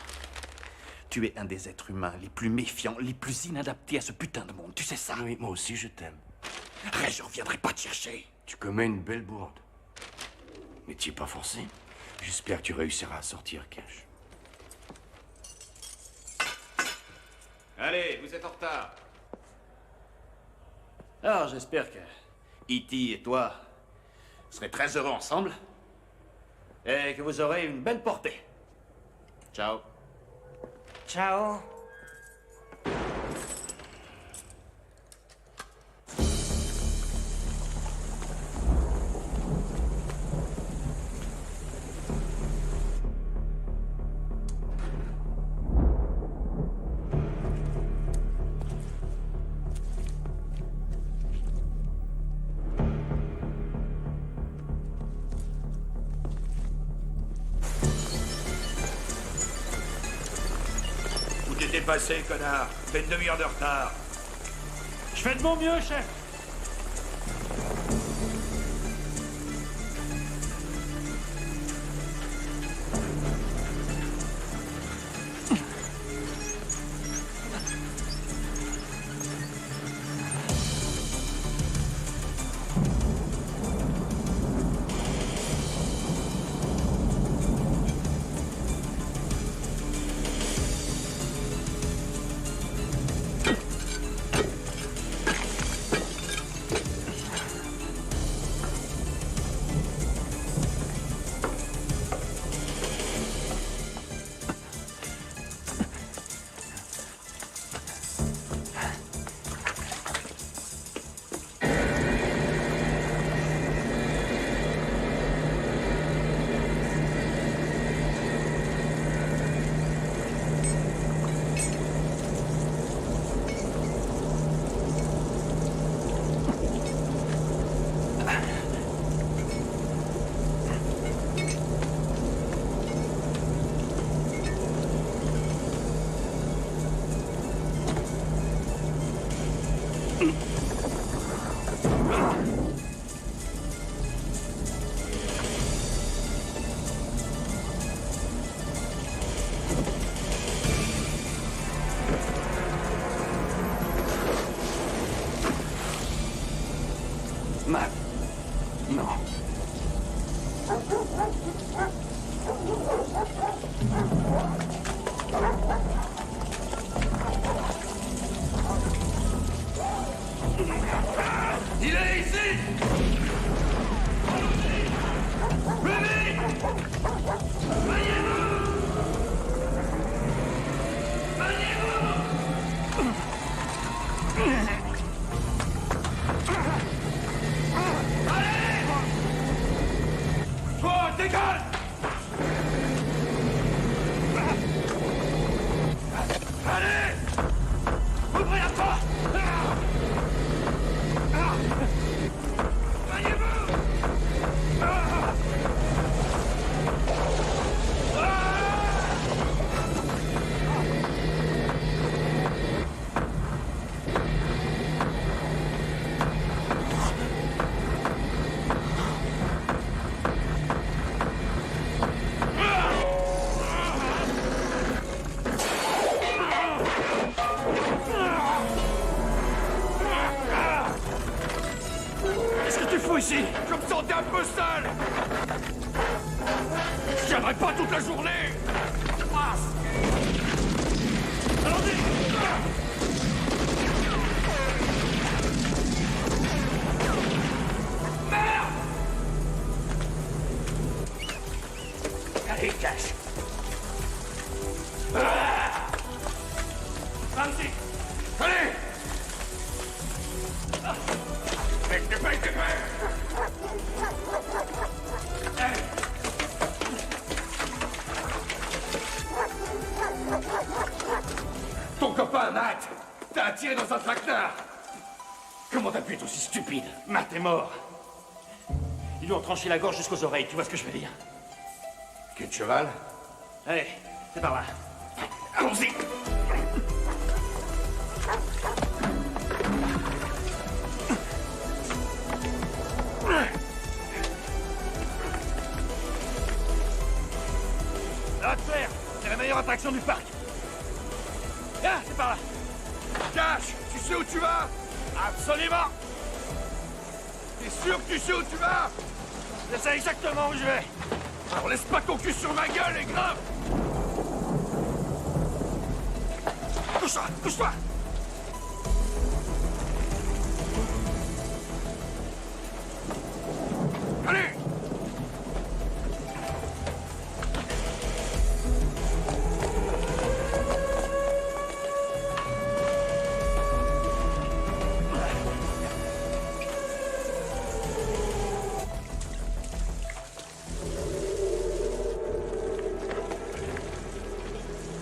Tu es un des êtres humains les plus méfiants, les plus inadaptés à ce putain de monde. Tu sais ça? Oui, moi aussi, je t'aime. Ray, je reviendrai pas te chercher. Tu commets une belle bourde. Mais tu es pas forcé. J'espère que tu réussiras à sortir, Cash. Allez, vous êtes en retard. Alors, j'espère que E.T. et toi serez très heureux ensemble. Et que vous aurez une belle portée. Ciao. Ciao. Où t'étais passé, connard? T'as une demi-heure de retard. Je fais de mon mieux, chef. Matt. Non. Il est ici! Venez! Toi, dégage! Allez! Ouvrez la porte! Qu'est-ce que tu fous ici? Je me sentais un peu seul. Je tiendrai pas toute la journée. Allons-y. Merde! Allez, cache. Allons-y. Allez! Dépêche! Allez. Ton copain, Matt, t'as attiré dans un traquenard. Comment t'as pu être aussi stupide? Matt est mort. Ils lui ont tranché la gorge jusqu'aux oreilles, tu vois ce que je veux dire? Quel de cheval? Allez, c'est par là. Allons-y. La faire, c'est la meilleure attraction du parc. Viens, c'est par là. Cash, tu sais où tu vas? Absolument. T'es sûr que tu sais où tu vas? Je sais exactement où je vais. Alors laisse pas ton cul sur ma gueule, et grave. Couche-toi, couche-toi. Allez.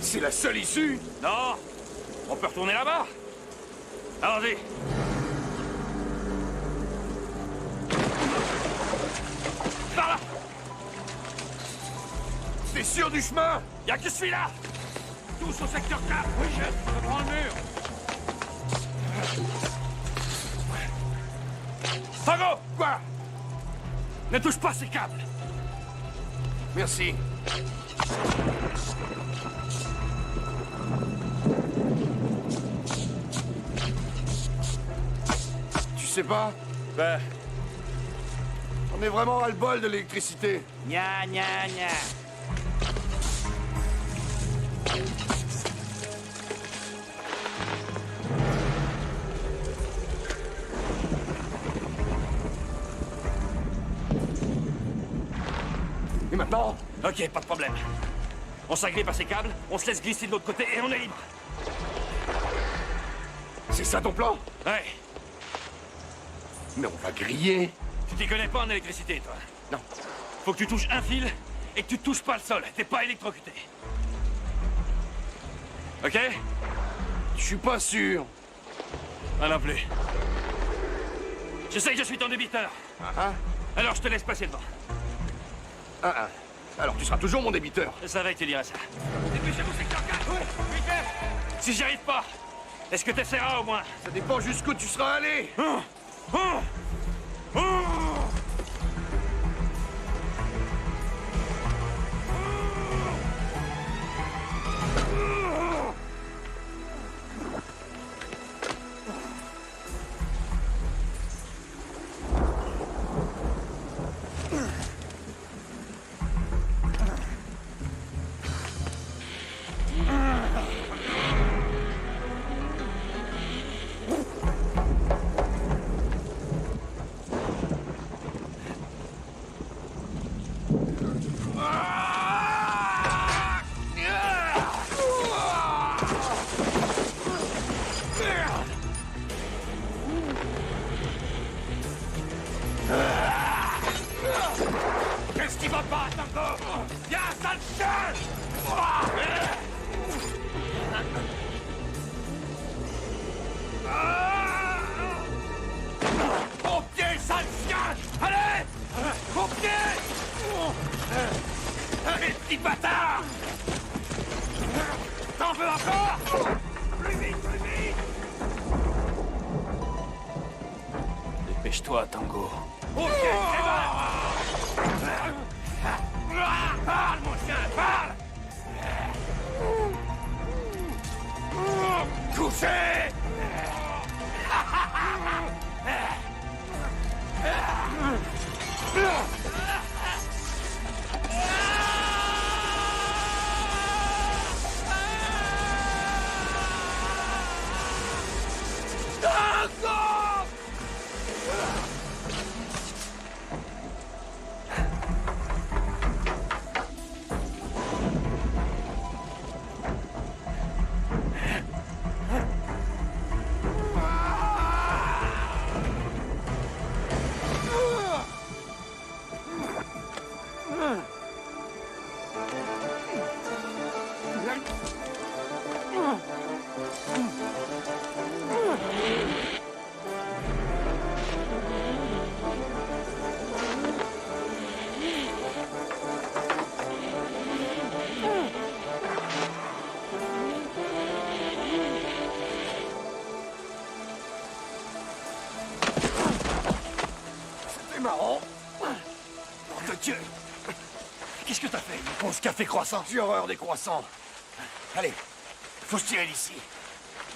C'est la seule issue? Non. On peut retourner là-bas. Allons-y. Par là. T'es sûr du chemin? Y'a que celui-là. Tous au secteur 4. Oui, je prends le mur. Tango! Quoi? Ne touche pas ces câbles. Merci. Tu sais pas? Ben... On est vraiment à le bol de l'électricité. Gna, gna, gna. Et maintenant? Ok, pas de problème. On s'agrippe à ces câbles, on se laisse glisser de l'autre côté et on est libre. C'est ça ton plan? Ouais. Mais on va griller. Tu t'y connais pas en électricité, toi? Non. Faut que tu touches un fil et que tu touches pas le sol. T'es pas électrocuté. Ok? Je suis pas sûr. Moi non plus. Je sais que je suis ton débiteur. Alors je te laisse passer devant. Alors tu seras toujours mon débiteur. Je savais que tu dirais ça. Dépêchez-vous, secteur 4. Oui, vite. Si j'y arrive pas, est-ce que t'essaieras au moins? Ça dépend jusqu'où tu seras allé. Qu'est-ce qui va pas, Tango? Y'a un sale chien! Au pied, sale chien! Allez! Au pied! Allez, petit bâtard! T'en veux encore? Plus vite, plus vite! Dépêche-toi, Tango. Ok, c'est bon! Parle, mon chien, parle! Couché! C'est marrant. Nom de Dieu. Qu'est-ce que t'as fait? Une ponce café croissant. J'ai horreur des croissants. Allez, faut se tirer d'ici.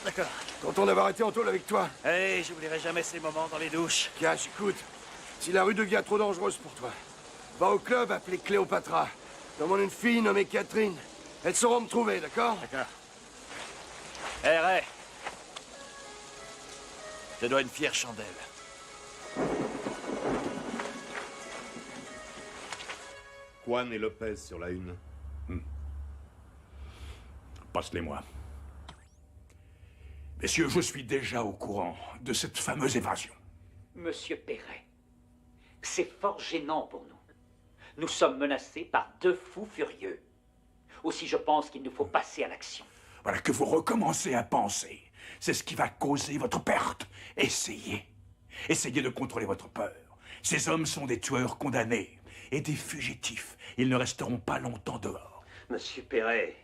D'accord. Content d'avoir été en tôle avec toi. Hey, j'oublierai jamais ces moments dans les douches. Cash, écoute. Si la rue devient trop dangereuse pour toi, va au club appelé Cléopatra. Demande une fille nommée Catherine. Elles sauront me trouver, d'accord? D'accord. Hé, Ray. Je dois une fière chandelle. Juan et Lopez sur la une. Passe-les-moi. Messieurs, je suis déjà au courant de cette fameuse évasion. Monsieur Perret, c'est fort gênant pour nous. Nous sommes menacés par 2 fous furieux. Aussi, je pense qu'il nous faut passer à l'action. Voilà, que vous recommencez à penser. C'est ce qui va causer votre perte. Essayez. Essayez de contrôler votre peur. Ces hommes sont des tueurs condamnés et des fugitifs. Ils ne resteront pas longtemps dehors. Monsieur Perret,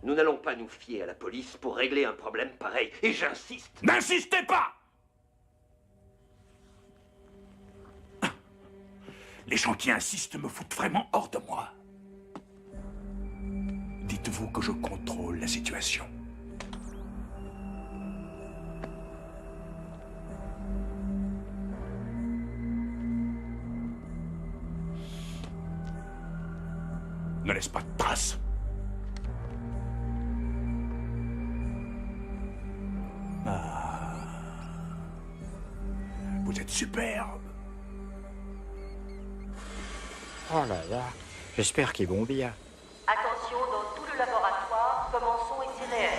nous n'allons pas nous fier à la police pour régler un problème pareil. Et j'insiste. N'insistez pas! Les gens qui insistent me foutent vraiment hors de moi. Dites-vous que je contrôle la situation. Ne laisse pas de traces. Vous êtes superbe. Oh là là, j'espère qu'ils vont bien. Attention, dans tout le laboratoire, commençons essai réel.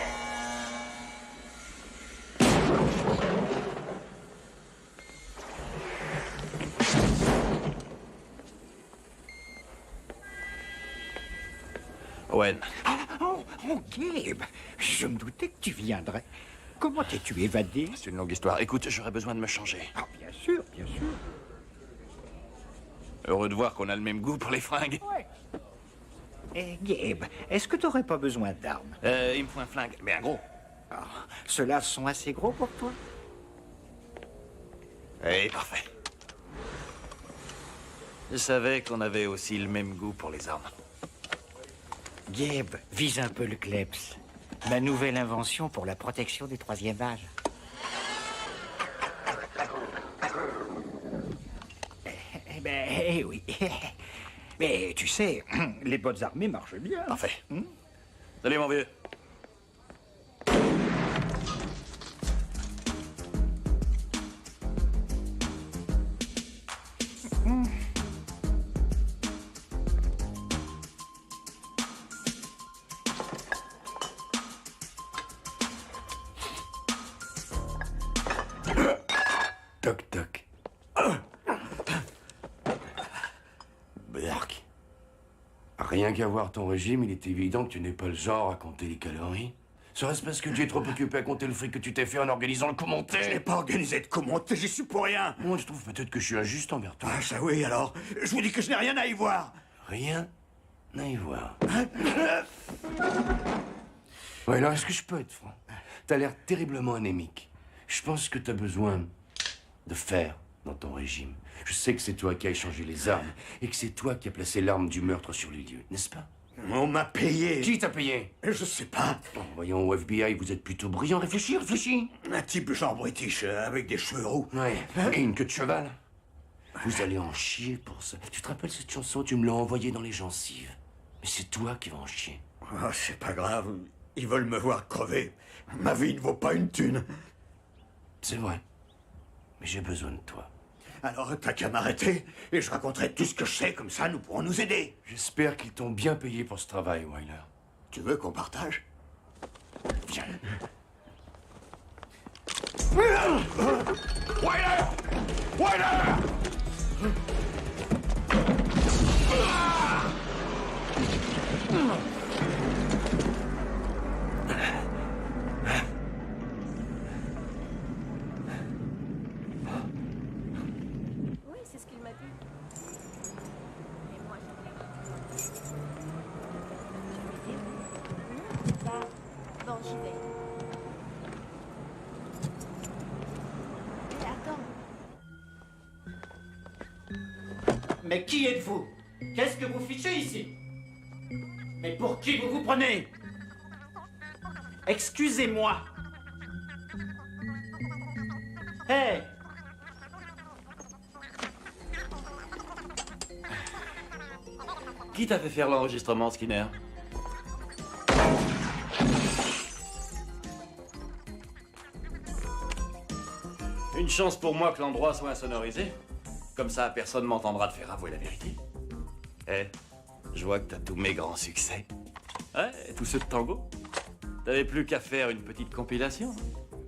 Owen. Oh, Gabe, je me doutais que tu viendrais. Comment t'es-tu évadé? C'est une longue histoire. Écoute, j'aurais besoin de me changer. Ah, bien sûr, bien sûr. Heureux de voir qu'on a le même goût pour les fringues. Ouais. Eh, Gabe, est-ce que t'aurais pas besoin d'armes? Il me faut un flingue, mais un gros. Ah, ceux-là sont assez gros pour toi? Eh, parfait. Je savais qu'on avait aussi le même goût pour les armes. Gabe, vise un peu le kleps. Ma nouvelle invention pour la protection du 3e âge. Eh ben, eh oui. Mais tu sais, les bonnes armées marchent bien. Parfait. Salut, mon vieux. Toc toc. Berk. Rien qu'à voir ton régime, il est évident que tu n'es pas le genre à compter les calories. Serait-ce parce que tu es trop occupé à compter le fric que tu t'es fait en organisant le commentaire? Je n'ai pas organisé de commenter, j'y suis pour rien. Moi, je trouve peut-être que je suis injuste envers toi. Ah, ça oui, alors. Je vous dis que je n'ai rien à y voir. Rien à y voir. Ouais, alors, est-ce que je peux être franc? T'as l'air terriblement anémique. Je pense que t'as besoin de fer dans ton régime. Je sais que c'est toi qui as échangé les armes et que c'est toi qui as placé l'arme du meurtre sur les lieux, n'est-ce pas? On m'a payé. Qui t'a payé? Je sais pas. Bon, voyons, au FBI, vous êtes plutôt brillant. Réfléchis, réfléchis. Un type genre british, avec des cheveux roux. Ouais, et une queue de cheval. Vous allez en chier pour ça. Tu te rappelles cette chanson? Tu me l'as envoyée dans les gencives. Mais c'est toi qui vas en chier. Oh, c'est pas grave. Ils veulent me voir crever. Ma vie ne vaut pas une thune. C'est vrai. Mais j'ai besoin de toi. Alors, t'as qu'à m'arrêter, et je raconterai tout ce que je sais, comme ça nous pourrons nous aider. J'espère qu'ils t'ont bien payé pour ce travail, Wyler. Tu veux qu'on partage? Viens. Wyler! Wyler! Oui, c'est ce qu'il m'a dit. Et moi, bon, j'y vais. Mais qui êtes-vous? Qu'est-ce que vous fichez ici? Mais pour qui vous vous prenez? Excusez-moi. Hé! Qui t'a fait faire l'enregistrement, Skinner? Une chance pour moi que l'endroit soit insonorisé. Comme ça, personne m'entendra te faire avouer la vérité. Eh, je vois que t'as tous mes grands succès. Ouais, tous ceux de Tango. T'avais plus qu'à faire une petite compilation.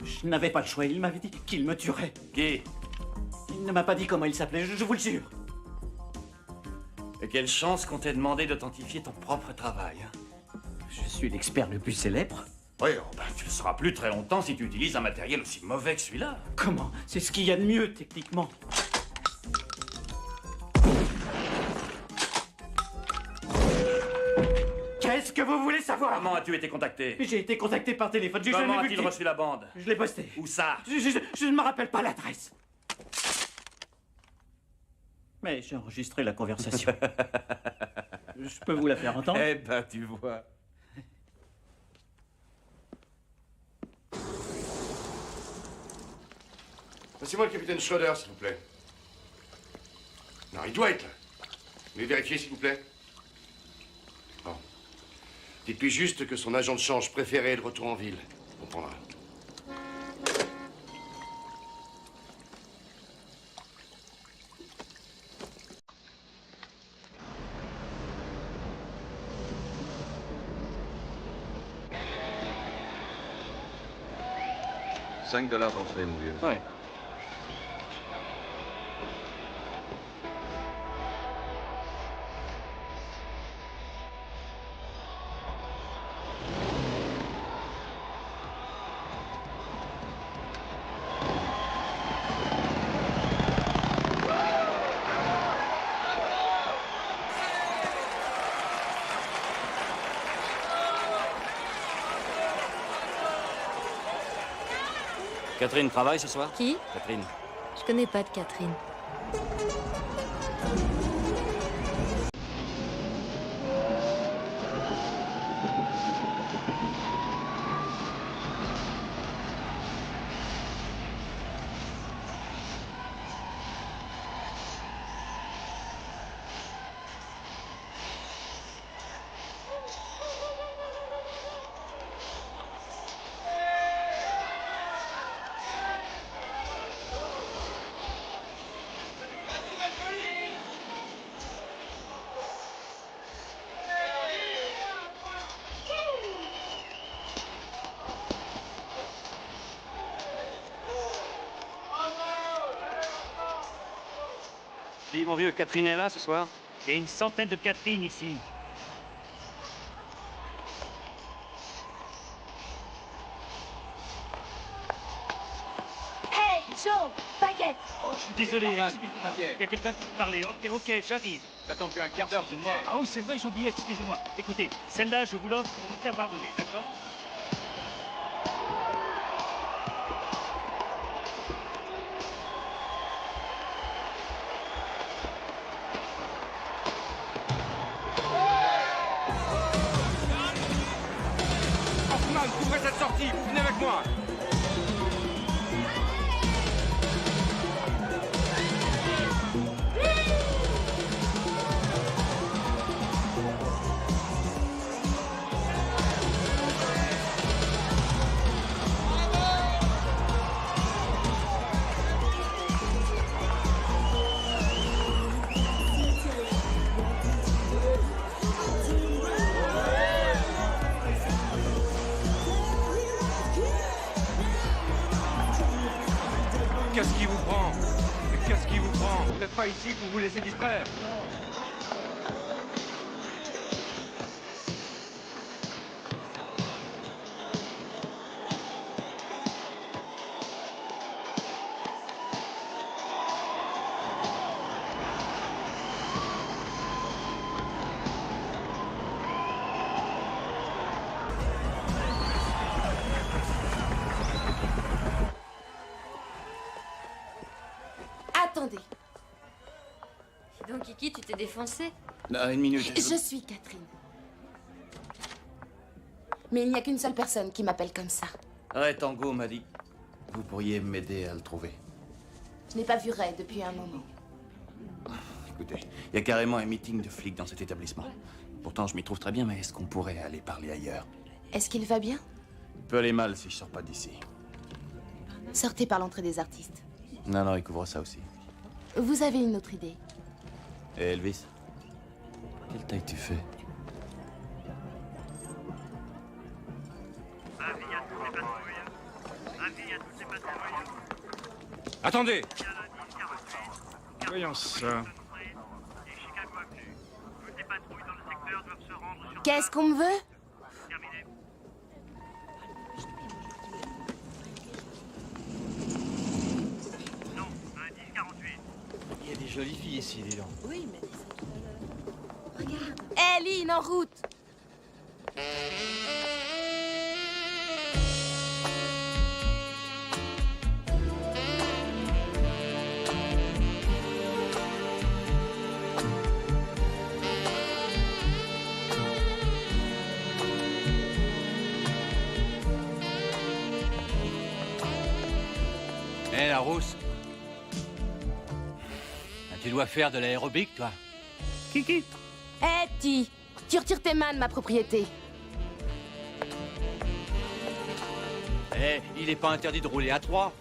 Je n'avais pas le choix, il m'avait dit qu'il me tuerait. Qui? Il ne m'a pas dit comment il s'appelait, je vous le jure. Et quelle chance qu'on t'ait demandé d'authentifier ton propre travail. Hein. Je suis l'expert le plus célèbre. Oui, oh ben, tu le seras plus très longtemps si tu utilises un matériel aussi mauvais que celui-là. Comment? C'est ce qu'il y a de mieux, techniquement. Qu'est-ce que vous voulez savoir? Comment as-tu été contacté? J'ai été contacté par téléphone, j'ai Comment jamais vu a-t-il reçu la bande? Je l'ai posté. Où ça? Je ne me rappelle pas l'adresse. Mais j'ai enregistré la conversation. Je peux vous la faire entendre? Eh ben, tu vois. Passez-moi le capitaine Schroeder, s'il vous plaît. Non, il doit être là. Vous voulez vérifier, s'il vous plaît? Bon. Dites-lui juste que son agent de change préféré est de retour en ville. On comprendra. $5 transférés, mon vieux. Ouais. Catherine travaille ce soir? Qui? Catherine. Je connais pas de Catherine. Dis, mon vieux, Catherine est là ce soir? Il y a une centaine de Catherine ici. Hey, Joe, baguette! Oh, je suis désolé, hein. Il y a quelqu'un qui me parlait. Ok, j'arrive. J'attends plus un quart d'heure, c'est moi. Ah oui, c'est vrai, j'ai oublié, excusez-moi. Écoutez, celle-là, je vous l'offre pour vous faire pardonner, d'accord? Hoffman, couvrez cette sortie, vous venez avec moi. Qu'est-ce qui vous prend? Qu'est-ce qui vous prend? Vous n'êtes pas ici pour vous laisser distraire. Attendez. Donc, Kiki, tu t'es défoncé? Non, une minute. Je suis Catherine. Mais il n'y a qu'une seule personne qui m'appelle comme ça. Ray Tango m'a dit. Vous pourriez m'aider à le trouver. Je n'ai pas vu Ray depuis un moment. Écoutez, il y a carrément un meeting de flics dans cet établissement. Pourtant, je m'y trouve très bien, mais est-ce qu'on pourrait aller parler ailleurs? Est-ce qu'il va bien? Peut aller mal si je sors pas d'ici. Sortez par l'entrée des artistes. Non, il couvre ça aussi. Vous avez une autre idée? Et Elvis? Quelle taille tu fais? Attendez! Voyons ça. Qu'est-ce qu'on me veut? Il y a des jolies filles ici, dis donc. Oui, mais... Regarde. Lynn, en route! Hé, la rousse. Tu dois faire de l'aérobic, toi. Kiki. Ti, tu retires tes mains de ma propriété. Il est pas interdit de rouler à 3.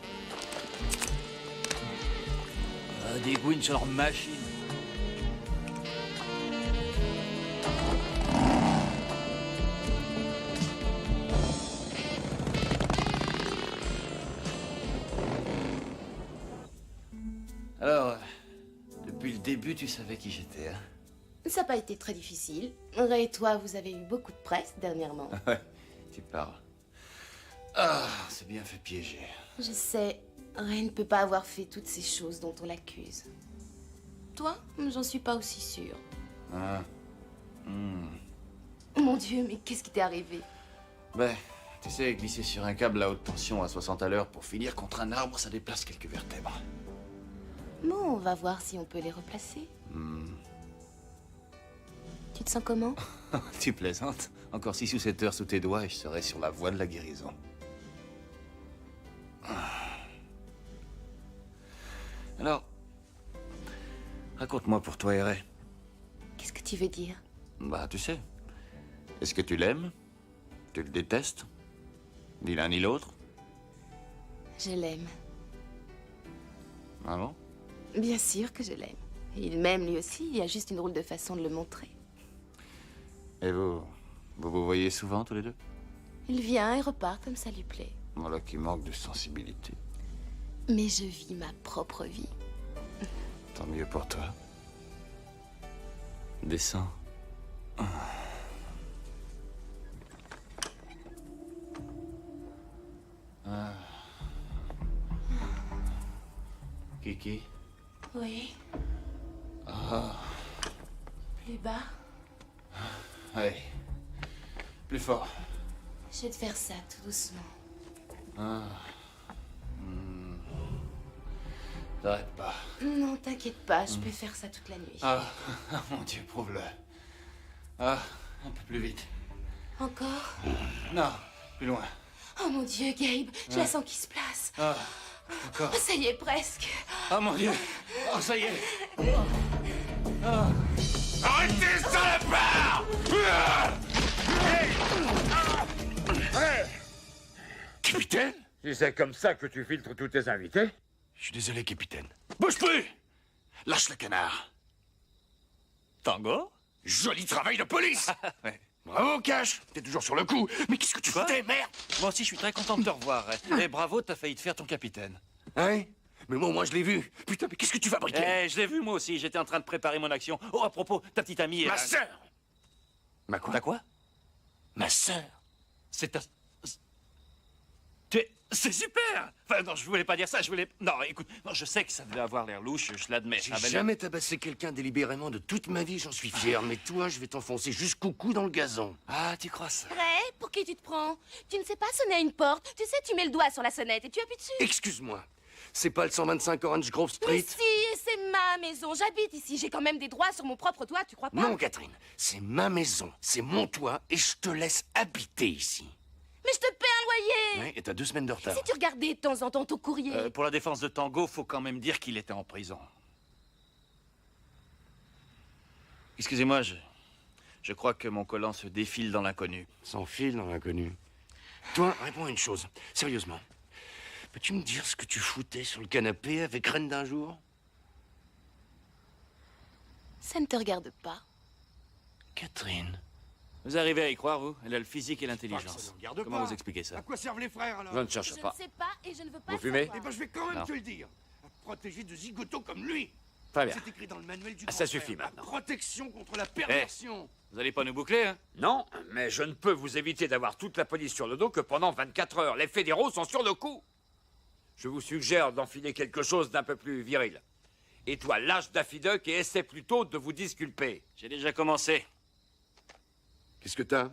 Des gouines sur leur machine. Alors, depuis le début, tu savais qui j'étais, hein? Ça n'a pas été très difficile. Ray et toi, vous avez eu beaucoup de presse dernièrement. Ouais, tu parles. Ah, c'est bien fait piéger. Je sais, Ray ne peut pas avoir fait toutes ces choses dont on l'accuse. Toi, j'en suis pas aussi sûre. Ah. Mon Dieu, mais qu'est-ce qui t'est arrivé? Ben, tu sais, glisser sur un câble à haute tension à 60 à l'heure pour finir contre un arbre, ça déplace quelques vertèbres. Bon, on va voir si on peut les replacer. Tu te sens comment? Tu plaisantes? Encore 6 ou 7 heures sous tes doigts et je serai sur la voie de la guérison. Alors, raconte-moi pour toi, Ray. Qu'est-ce que tu veux dire? Bah, tu sais. Est-ce que tu l'aimes? Tu le détestes? Ni l'un ni l'autre? Je l'aime. Ah bon? Bien sûr que je l'aime. Il m'aime lui aussi, il y a juste une drôle de façon de le montrer. Et vous voyez souvent tous les deux? Il vient et repart comme ça lui plaît. Voilà qui manque de sensibilité. Mais je vis ma propre vie. Tant mieux pour toi. Descends. Ah. Kiki? Oui. Ah. Plus bas. Allez. Plus fort. Je vais te faire ça tout doucement. Ah. T'arrêtes pas. Non, t'inquiète pas, je peux faire ça toute la nuit. Ah, mon Dieu, prouve-le. Ah, un peu plus vite. Encore? Non, plus loin. Oh mon Dieu, Gabe, je la sens qui se place. Ah, encore. Ça y est, presque. Oh mon Dieu. Oh, ça y est. Ah. Arrêtez, salopard! Capitaine? Si c'est comme ça que tu filtres tous tes invités? Je suis désolé, capitaine. Bouge plus! Lâche le canard. Tango? Joli travail de police! Ouais. Bravo, Cash! T'es toujours sur le coup! Mais qu'est-ce que tu foutais, merde? Moi aussi, je suis très content de te revoir. Et bravo, t'as failli te faire ton capitaine. Hein? Mais moi, je l'ai vu. Putain, mais qu'est-ce que tu fabriquais? Je l'ai vu moi aussi, j'étais en train de préparer mon action. Oh, à propos, ta petite amie... Ma sœur! Ma quoi? Ta quoi? Ma sœur. C'est ta... C'est super! Enfin, non, je voulais pas dire ça, je voulais... Non, écoute, non, je sais que ça devait avoir l'air louche, je l'admets. J'ai jamais tabassé quelqu'un délibérément de toute ma vie, j'en suis fier. Mais toi, je vais t'enfoncer jusqu'au cou dans le gazon. Ah, tu crois ça? Ray, pour qui tu te prends? Tu ne sais pas sonner à une porte. Tu sais, tu mets le doigt sur la sonnette et tu appuies dessus. Excuse-moi, c'est pas le 125 Orange Grove Street? Mais si, c'est ma ma maison, j'habite ici, j'ai quand même des droits sur mon propre toit, tu crois pas? Non, Catherine, c'est ma maison, c'est mon toit, et je te laisse habiter ici. Mais je te paie un loyer! Ouais, et t'as 2 semaines de retard. Si tu regardais de temps en temps ton courrier... Pour la défense de Tango, faut quand même dire qu'il était en prison. Excusez-moi, je crois que mon collant se défile dans l'inconnu. S'enfile dans l'inconnu. Toi, réponds à une chose, sérieusement. Peux-tu me dire ce que tu foutais sur le canapé avec Reine d'un jour? Ça ne te regarde pas. Catherine. Vous arrivez à y croire, vous? Elle a le physique et l'intelligence. Regarde Comment pas. vous expliquez ça? À quoi servent les frères, alors? Je ne cherche Je pas. ne sais pas et je ne veux pas Vous fumez? savoir. Eh ben, je vais quand même Non. te le dire. À protéger de zigotos comme lui. Très bien. C'est écrit dans le manuel du Ah, grand ça frère. suffit maintenant. La protection contre la perversion. Vous allez pas nous boucler, hein? Non, mais je ne peux vous éviter d'avoir toute la police sur le dos que pendant 24 heures. Les fédéraux sont sur le coup. Je vous suggère d'enfiler quelque chose d'un peu plus viril. Et toi, lâche Daffy Duck et essaie plutôt de vous disculper. J'ai déjà commencé. Qu'est-ce que t'as?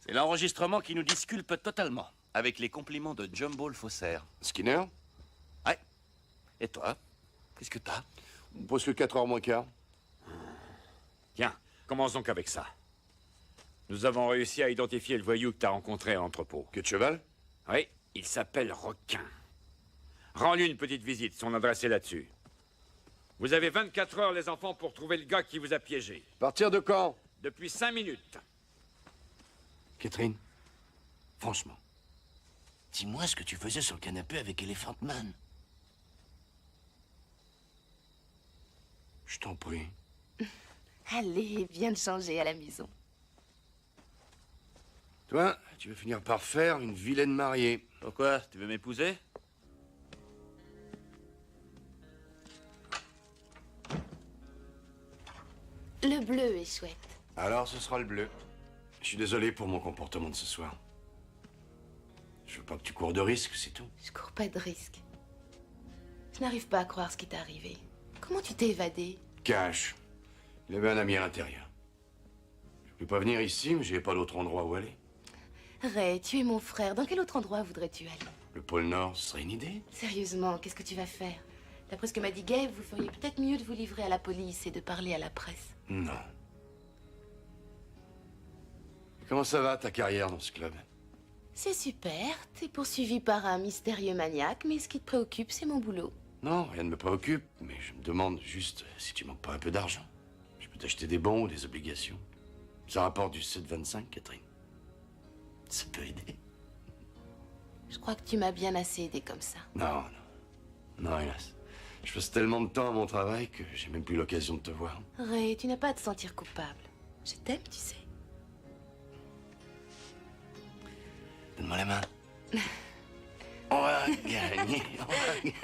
C'est l'enregistrement qui nous disculpe totalement. Avec les compliments de Jumbo le faussaire. Skinner? Ouais. Et toi? Qu'est-ce que t'as? Presque 4h moins quart. Tiens, commençons qu'avec ça. Nous avons réussi à identifier le voyou que t'as rencontré à l'entrepôt. Que de cheval? Oui, il s'appelle Requin. Rends-lui une petite visite, son adresse est là-dessus. Vous avez 24 heures, les enfants, pour trouver le gars qui vous a piégé. Partir de quand? Depuis 5 minutes. Catherine, franchement, dis-moi ce que tu faisais sur le canapé avec Elephant Man. Je t'en prie. Allez, viens de changer à la maison. Toi, tu veux finir par faire une vilaine mariée. Pourquoi? Tu veux m'épouser? Le bleu est chouette. Alors, ce sera le bleu. Je suis désolé pour mon comportement de ce soir. Je veux pas que tu cours de risques, c'est tout. Je cours pas de risque. Je n'arrive pas à croire ce qui t'est arrivé. Comment tu t'es évadé? Cash. Il avait un ami à l'intérieur. Je peux pas venir ici, mais j'ai pas d'autre endroit où aller. Ray, tu es mon frère. Dans quel autre endroit voudrais-tu aller? Le pôle Nord, ce serait une idée. Sérieusement, qu'est-ce que tu vas faire? D'après ce que m'a dit Gabe, vous feriez peut-être mieux de vous livrer à la police et de parler à la presse. Non. Comment ça va, ta carrière dans ce club? C'est super. T'es poursuivi par un mystérieux maniaque, mais ce qui te préoccupe, c'est mon boulot. Non, rien ne me préoccupe, mais je me demande juste si tu manques pas un peu d'argent. Je peux t'acheter des bons ou des obligations. Ça rapporte du 7,25, Catherine. Ça peut aider. Je crois que tu m'as bien assez aidé comme ça. Non, non. Non, hélas. Je passe tellement de temps à mon travail que j'ai même plus l'occasion de te voir. Ray, tu n'as pas à te sentir coupable. Je t'aime, tu sais. Donne-moi la main. On va gagner, on va gagner.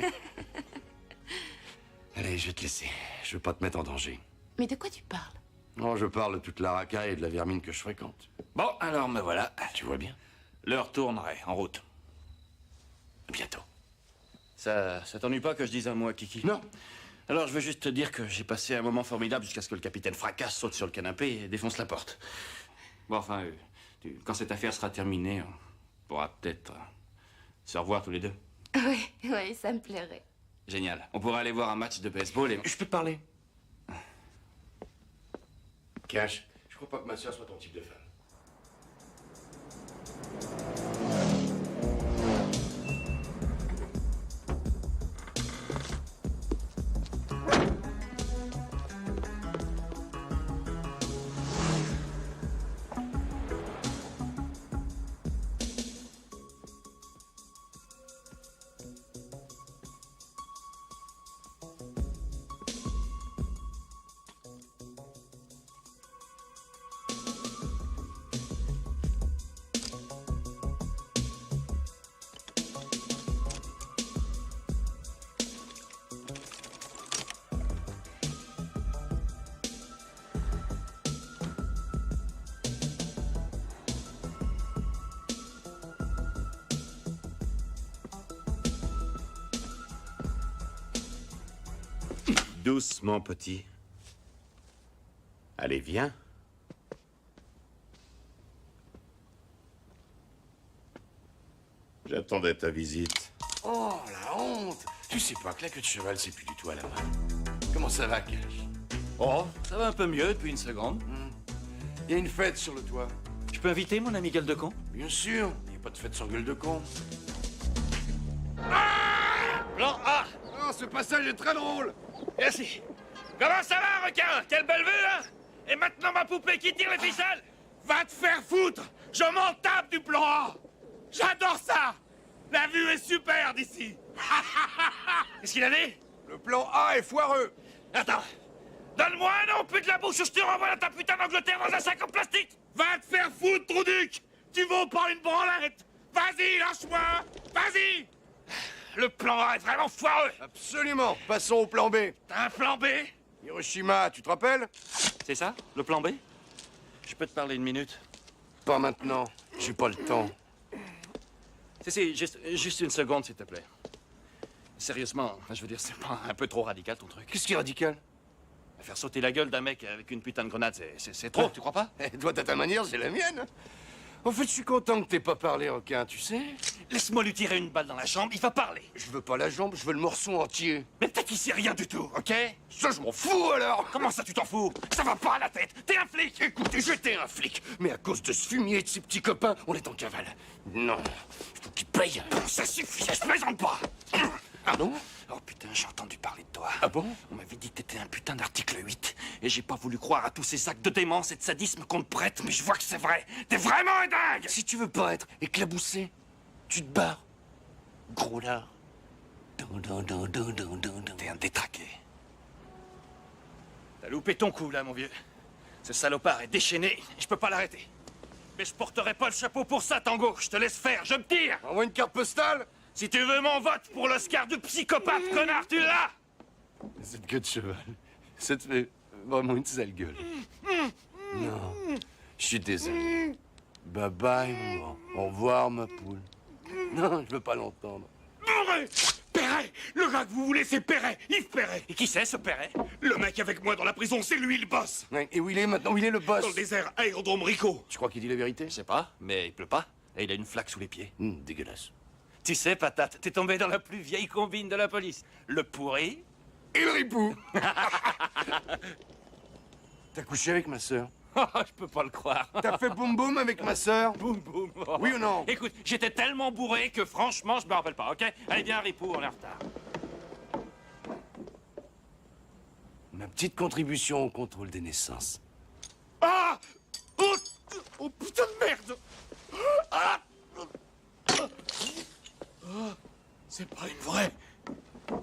Allez, je vais te laisser. Je veux pas te mettre en danger. Mais de quoi tu parles? Non, je parle de toute la racaille et de la vermine que je fréquente. Bon, alors me voilà. Tu vois bien. L'heure tournerait, en route. À bientôt. Ça t'ennuie pas que je dise un mot à Kiki? Non. Alors, je veux juste te dire que j'ai passé un moment formidable jusqu'à ce que le capitaine Fracasse saute sur le canapé et défonce la porte. Bon, enfin, quand cette affaire sera terminée, on pourra peut-être se revoir tous les deux. Oui, ça me plairait. Génial. On pourra aller voir un match de baseball et... Je peux te parler? Cash, je crois pas que ma sœur soit ton type de femme. Doucement, petit. Allez, viens. J'attendais ta visite. Oh, la honte! Tu sais pas que la queue de cheval, c'est plus du tout à la mode. Comment ça va, Cash? Oh, ça va un peu mieux depuis une seconde. Il y a une fête sur le toit. Je peux inviter mon ami gueule de con? Bien sûr. Il n'y a pas de fête sans gueule de con. Plan A. Oh, ce passage est très drôle. Merci. Comment ça va, requin? Quelle belle vue, hein? Et maintenant ma poupée qui tire les ficelles? Va te faire foutre! Je m'en tape du plan A! J'adore ça! La vue est super d'ici! Qu'est-ce qu'il a dit? Le plan A est foireux. Attends! Donne-moi un nom, pute la bouche, ou je te renvoie dans ta putain d'Angleterre dans un sac en plastique! Va te faire foutre, Trouduc! Tu vaux pas une branlette! Vas-y, lâche-moi! Vas-y! Le plan A est vraiment foireux! Absolument. Passons au plan B. T'as un plan B? Hiroshima, tu te rappelles? C'est ça, le plan B? Je peux te parler une minute? Pas maintenant. J'ai pas le temps. Si, juste une seconde, s'il te plaît. Sérieusement, je veux dire, c'est pas un peu trop radical, ton truc? Qu'est-ce qui est radical? Faire sauter la gueule d'un mec avec une putain de grenade, c'est trop, tu crois pas? Toi, t'as ta manière, c'est la mienne. En fait, je suis content que t'aies pas parlé, requin, tu sais? Laisse-moi lui tirer une balle dans la jambe, il va parler. Je veux pas la jambe, je veux le morceau entier. Mais peut-être qu'il sait rien du tout, ok? Ça, je m'en fous, alors! Comment ça, tu t'en fous? Ça va pas à la tête! T'es un flic! Écoutez, j'étais un flic, mais à cause de ce fumier et de ses petits copains, on est en cavale. Non, il faut qu'il paye. Ça suffit, je plaisante pas! Ah non? Oh putain, j'ai entendu parler de toi. Ah bon? On m'avait dit que t'étais un putain d'article 8. Et j'ai pas voulu croire à tous ces actes de démence et de sadisme qu'on te prête, mais je vois que c'est vrai. T'es vraiment un dingue! Si tu veux pas être éclaboussé, tu te barres. Gros lard. T'es un détraqué. T'as loupé ton coup, là, mon vieux. Ce salopard est déchaîné, je peux pas l'arrêter. Mais je porterai pas le chapeau pour ça, Tango. Je te laisse faire, je me tire! Envoie une carte postale? Si tu veux mon vote pour l'Oscar du psychopathe, connard, tu l'as! Cette queue de cheval, ça te fait vraiment une sale gueule. Non, je suis désolé. Bye bye, maman. Au revoir, ma poule. Non, je veux pas l'entendre. Bourré! Perret! Le gars que vous voulez, c'est Perret! Yves Perret! Et qui c'est, ce Perret? Le mec avec moi dans la prison, c'est lui le boss! Ouais, et où il est maintenant? Où il est le boss? Dans le désert, aérodrome Rico! Tu crois qu'il dit la vérité? Je sais pas, mais il pleut pas. Et il a une flaque sous les pieds. Dégueulasse. Tu sais, patate, t'es tombé dans la plus vieille combine de la police. Le pourri et le ripou. T'as couché avec ma sœur? Je peux pas le croire. T'as fait boum boum avec ma sœur? Boum boum. Oui ou non? Écoute, j'étais tellement bourré que franchement, je me rappelle pas, ok? Allez, viens, Ripou, on est en retard. Ma petite contribution au contrôle des naissances. Ah! Oh putain de merde! Ah! C'est pas une vraie.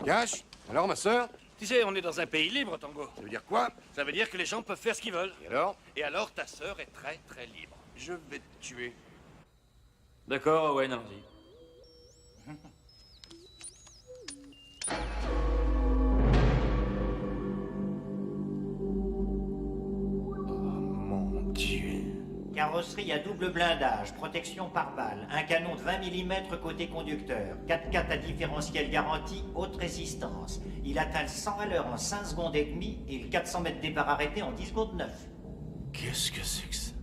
Cash? Alors, ma sœur? Tu sais, on est dans un pays libre, Tango. Ça veut dire quoi? Ça veut dire que les gens peuvent faire ce qu'ils veulent. Et alors? Et alors, ta sœur est très, très libre. Je vais te tuer. D'accord, Owen, allons-y. Carrosserie à double blindage, protection par balle, un canon de 20 mm côté conducteur, 4x4 à différentiel garanti, haute résistance. Il atteint le 100 à l'heure en 5 secondes et demie et le 400 mètres départ arrêté en 10 secondes 9. Qu'est-ce que c'est que ça?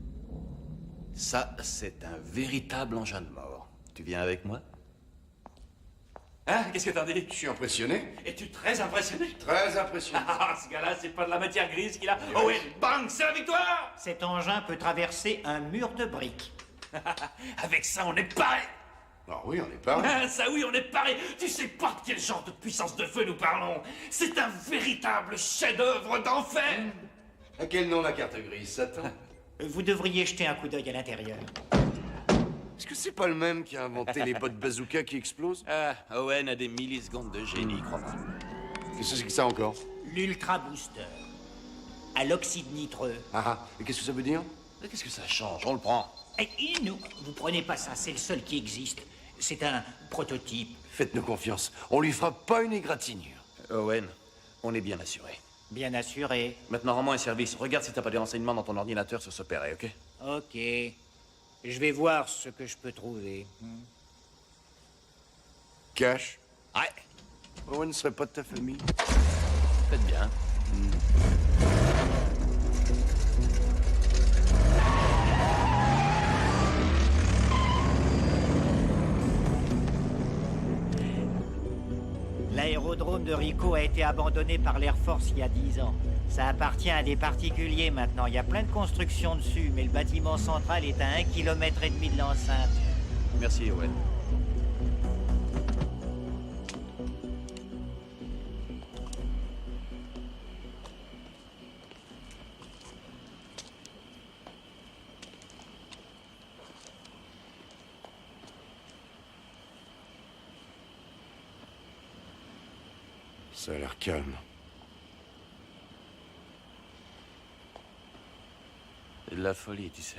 Ça, c'est un véritable engin de mort. Tu viens avec moi? Hein? Qu'est-ce que t'en dis? Je suis impressionné. Es-tu très impressionné? Très impressionné. Ah, ce gars-là, c'est pas de la matière grise qu'il a. Oh oui, bang, c'est la victoire! Cet engin peut traverser un mur de briques. Avec ça, on est paré! Ah oui, on est paré. Ah, ça oui, on est paré! Tu sais pas de quel genre de puissance de feu nous parlons! C'est un véritable chef-d'œuvre d'enfer! À quel nom la carte grise, Satan? Vous devriez jeter un coup d'œil à l'intérieur. Est-ce que c'est pas le même qui a inventé les bottes bazooka qui explosent? Ah, Owen a des millisecondes de génie, crois-moi. Qu'est-ce que c'est que ça encore? L'Ultra Booster. À l'oxyde nitreux. Ah, et qu'est-ce que ça veut dire? Qu'est-ce que ça change? On le prend. Et nous, vous prenez pas ça, c'est le seul qui existe. C'est un prototype. Faites-nous confiance, on lui fera pas une égratignure. Owen, on est bien assuré. Bien assuré. Maintenant, rends-moi un service. Regarde si t'as pas des renseignements dans ton ordinateur sur ce Perret, ok? Ok. Je vais voir ce que je peux trouver. Cash? Ouais. Owen ne serait pas de ta famille? Faites bien. l'aérodrome de Rico a été abandonné par l'Air Force il y a 10 ans. Ça appartient à des particuliers maintenant. Il y a plein de constructions dessus, mais le bâtiment central est à 1,5 km de l'enceinte. Merci, Owen. Ça a l'air calme. C'est de la folie, tu sais.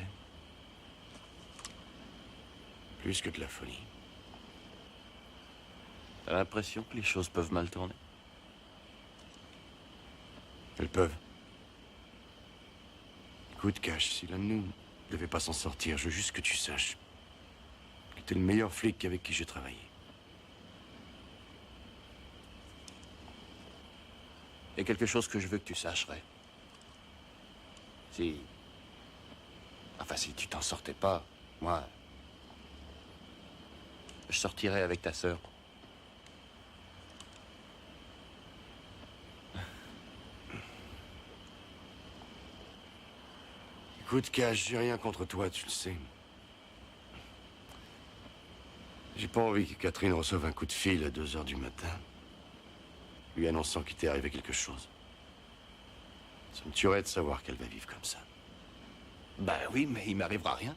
Plus que de la folie. T'as l'impression que les choses peuvent mal tourner? Elles peuvent. Écoute, Cash, si l'un de nous ne devait pas s'en sortir, je veux juste que tu saches que t'es le meilleur flic avec qui j'ai travaillé. Il y a quelque chose que je veux que tu saches, Ray. Si... Enfin, si tu t'en sortais pas, moi... Je sortirais avec ta sœur. Écoute, Cash, j'ai rien contre toi, tu le sais. J'ai pas envie que Catherine reçoive un coup de fil à 2 heures du matin, lui annonçant qu'il t'est arrivé quelque chose. Ça me tuerait de savoir qu'elle va vivre comme ça. Ben oui, mais il m'arrivera rien.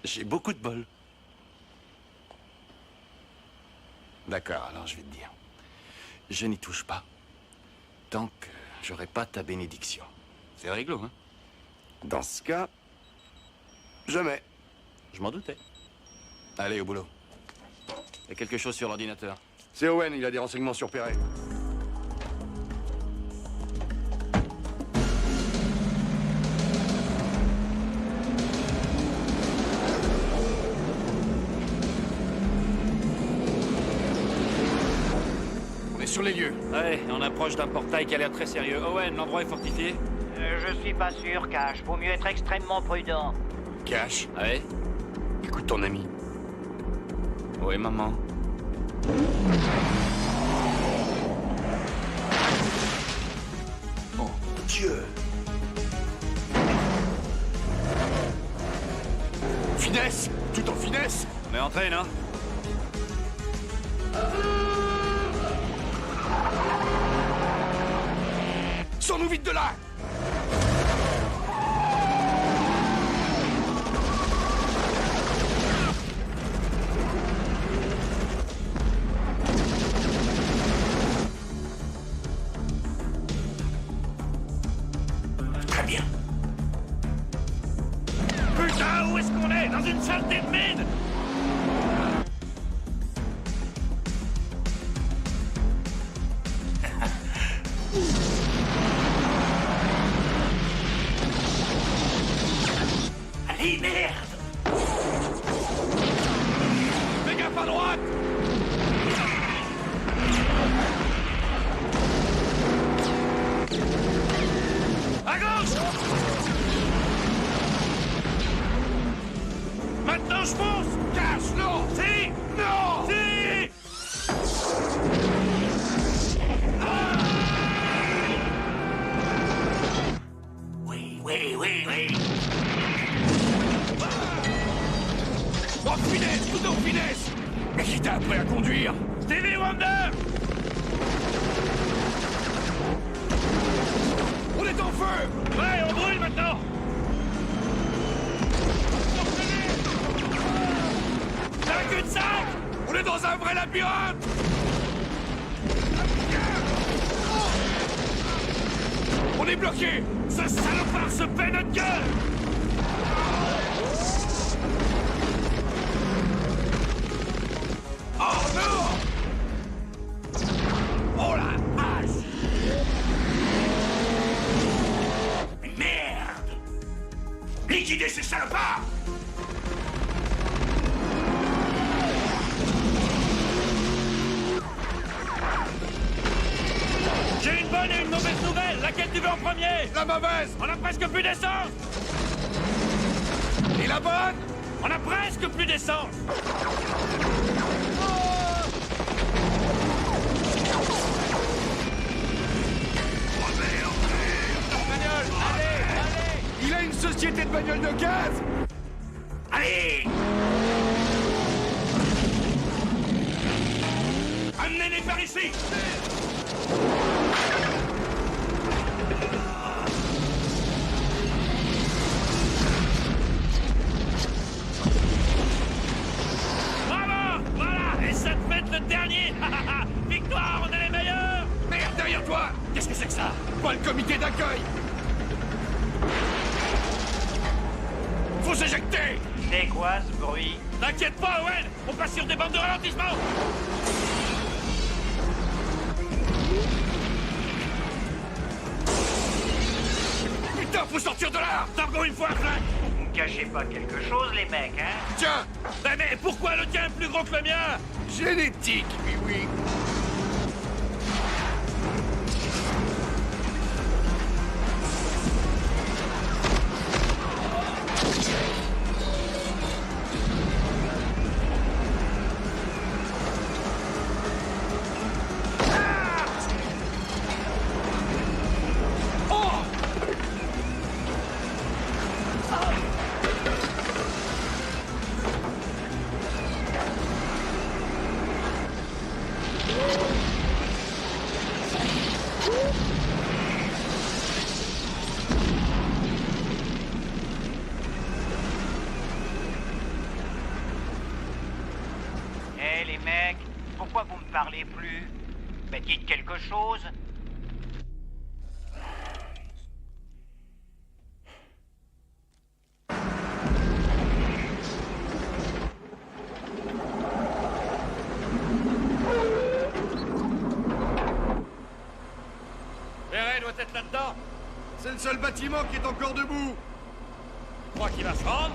J'ai beaucoup de bol. D'accord, alors je vais te dire. Je n'y touche pas. Tant que j'aurai pas ta bénédiction. C'est réglo, hein? Dans ce cas, jamais. Je m'en doutais. Allez, au boulot. Il y a quelque chose sur l'ordinateur. C'est Owen, il a des renseignements sur Perret. On est sur les lieux. Ouais, on approche d'un portail qui a l'air très sérieux. Owen, l'endroit est fortifié? Je suis pas sûr, Cash. Vaut mieux être extrêmement prudent. Cash? Ouais? Écoute ton ami. Oui, maman. Oh, Dieu! Finesse! Tout en finesse! On est entré, non? Sors-nous vite de là! Très bien. Putain, où est-ce qu'on est? Dans une saleté de mine! Allez, merde! Fais gaffe à droite! À gauche! Maintenant je fonce! Cash, non! Si! Non! Si! Oui, oui, oui, oui. Oh, finesse! Tout en finesse! Mais qui t'a appris à conduire? Stevie Wonder! On est en feu! Ouais, on brûle maintenant! C'est un cul-de-sac! On est dans un vrai labyrinthe! On est bloqué! Ce salopard se paie notre gueule! Oh non! Oh la vache! Merde! Liquidez ces salopards! J'ai une bonne et une mauvaise nouvelle! Laquelle tu veux en premier? La mauvaise! On a presque plus d'essence! Et la bonne? On a presque plus d'essence! société de bagnole de gaz. Allez! Amenez-les par ici! Bravo! Voilà! Et ça te fait le dernier! Victoire, on est les meilleurs! Merde, derrière toi! Qu'est-ce que c'est que ça? Pas le comité d'accueil! Faut s'éjecter! C'est quoi ce bruit? T'inquiète pas, Owen! On passe sur des bandes de ralentissement! Putain, faut sortir de là! Tango, une fois un flingue! Vous me cachez pas quelque chose, les mecs, hein? Tiens! Mais pourquoi le tien est plus gros que le mien? Génétique, oui, oui. Eh les mecs, pourquoi vous me parlez plus? Ben dites quelque chose. Perret doit être là-dedans. C'est le seul bâtiment qui est encore debout. Tu crois qu'il va se rendre?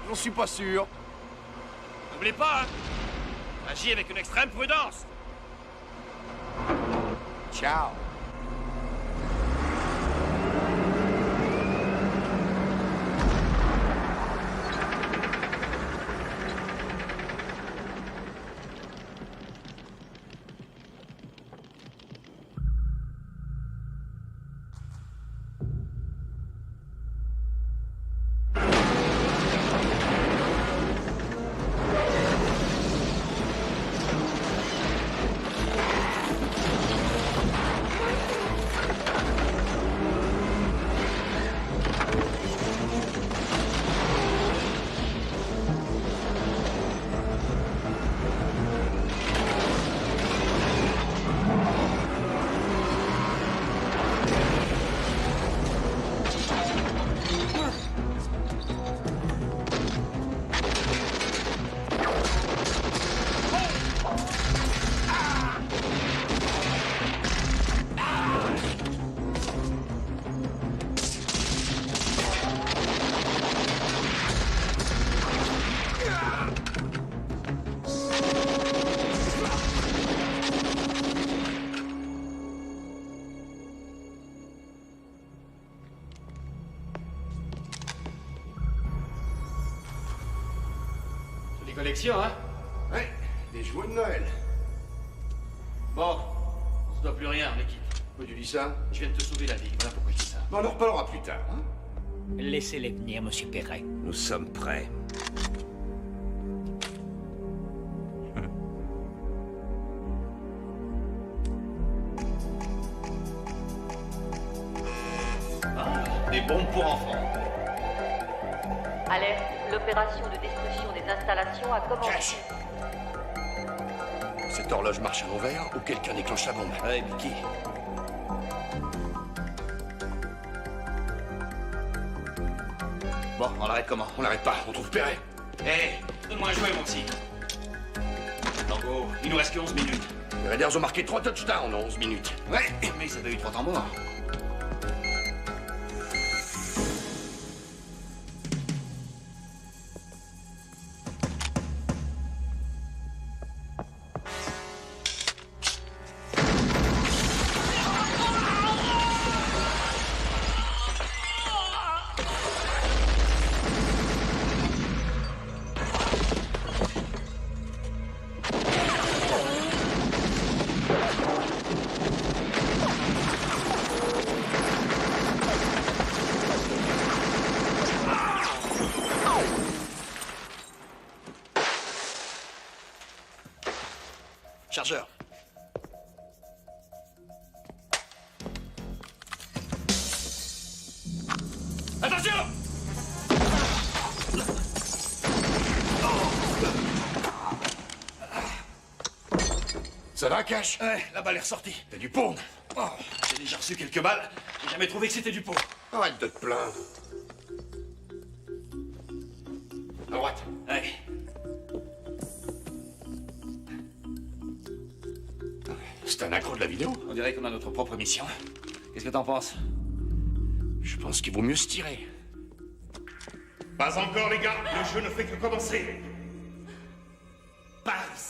J'en suis pas sûr. N'oublie pas, hein? Agis avec une extrême prudence. Ciao. Collection, hein? Ouais, des jouets de Noël. Bon, on se doit plus rien, en équipe. Pourquoi tu dis ça? Je viens de te sauver la vie, voilà pourquoi je dis ça. Bon, on en reparlera plus tard, hein? Laissez-les venir, monsieur Perret. Nous sommes prêts. Des bombes pour enfants. Alerte, l'opération de destruction des installations a commencé. Cash! Cette horloge marche à l'envers ou quelqu'un déclenche la bombe? Ouais, mais qui? Bon, on l'arrête comment? On l'arrête pas, on trouve Perret. Hé, donne-moi un jouet, mon psy. Tango, il nous reste que 11 minutes. Les Raiders ont marqué 3 touchdowns en 11 minutes. Ouais, mais ils avaient eu 3 temps morts. Ça va, Cash? Ouais, la balle est ressortie. T'as du pot? Oh, j'ai déjà reçu quelques balles. J'ai jamais trouvé que c'était du pot. Arrête de te plaindre. À droite. Ouais. C'est un accro de la vidéo. On dirait qu'on a notre propre mission. Qu'est-ce que t'en penses? Je pense qu'il vaut mieux se tirer. Pas encore, les gars. Le jeu ne fait que commencer. Par ici.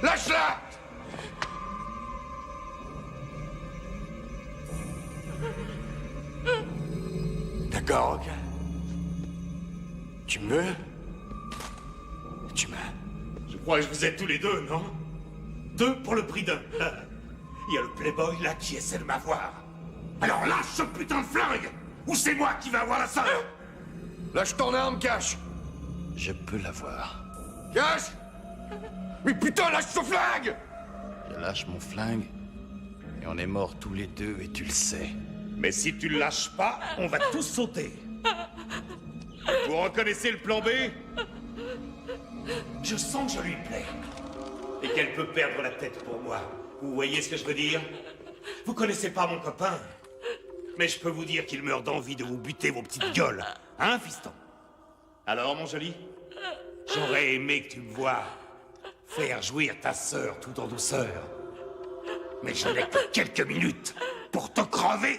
Lâche-la! D'accord, ok. Tu me veux? Tu m'as. Je crois que je vous êtes tous les deux, non? Deux pour le prix d'un. Il y a le playboy là qui essaie de m'avoir. Alors lâche ce putain de flingue! Ou c'est moi qui vais avoir la sœur! Lâche ton arme, Cash! Je peux l'avoir. Cash! Mais putain, lâche ce flingue! Je lâche mon flingue et on est morts tous les deux et tu le sais. Mais si tu le lâches pas, on va tous sauter. Vous reconnaissez le plan B? Je sens que je lui plais. Et qu'elle peut perdre la tête pour moi. Vous voyez ce que je veux dire? Vous connaissez pas mon copain. Mais je peux vous dire qu'il meurt d'envie de vous buter vos petites gueules. Hein, fiston? Alors, mon joli? J'aurais aimé que tu me voies faire jouir ta sœur tout en douceur. Mais je n'ai que quelques minutes pour te crever.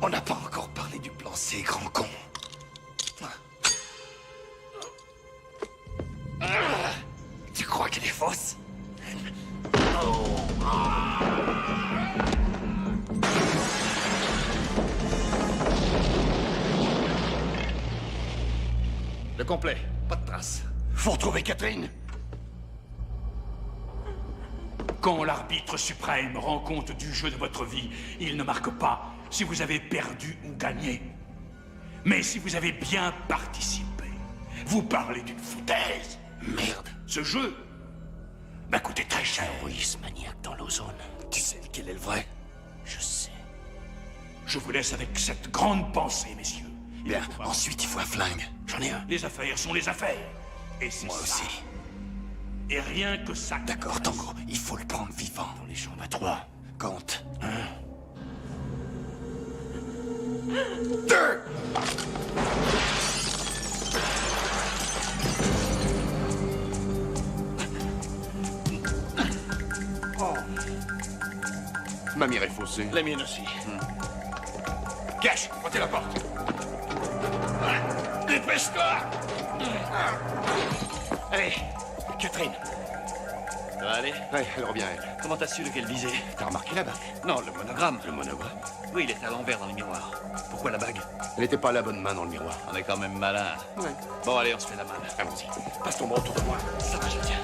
On n'a pas encore parlé du plan C, grand con. Tu crois qu'elle est fausse? Le complet, pas de traces. Faut retrouver Catherine. Quand l'arbitre suprême rend compte du jeu de votre vie, il ne marque pas si vous avez perdu ou gagné. Mais si vous avez bien participé. Vous parlez d'une foutaise. Merde. Ce jeu m'a coûté très cher. Terroriste maniaque dans l'ozone. Tu sais lequel est le vrai? Je sais. Je vous laisse avec cette grande pensée, messieurs. Bien, ensuite il faut un flingue. J'en ai un. Les affaires sont les affaires. Et c'est Moi ça. aussi. Et rien que ça. D'accord, Tango, il faut le prendre vivant. Dans les chambres à 3. Compte. 1. 2. Oh. Ma mire est faussée. La mienne aussi. Cash, montez la porte. Dépêche-toi! Allez, Catherine. ça va aller? Ouais, elle revient, elle. Comment t'as su lequel visait? T'as remarqué la bague? Non, le monogramme. Le monogramme? Oui, il était à l'envers dans le miroir. Pourquoi la bague? Elle n'était pas à la bonne main dans le miroir. On est quand même malin. Ouais. Bon, allez, on se fait la main. Allons-y. Passe ton bras autour de moi. Ça va, je tiens.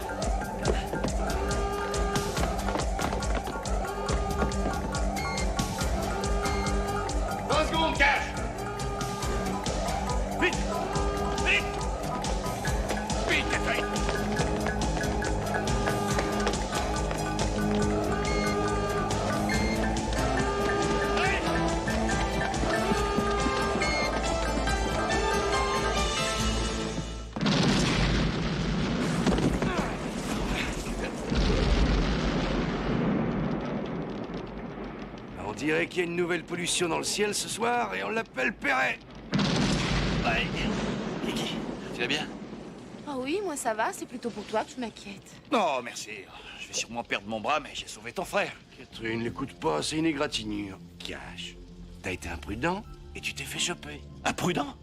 Cash! Vite! Vite! Vite, Catherine! On dirait qu'il y a une nouvelle pollution dans le ciel ce soir et on l'appelle Perret. Ouais. Kiki, tu vas bien? Ah oui, moi ça va, c'est plutôt pour toi que je m'inquiète. Non, merci. Je vais sûrement perdre mon bras, mais j'ai sauvé ton frère. Catherine, l'écoute pas, c'est une égratignure. Cash. T'as été imprudent, et tu t'es fait choper. Imprudent?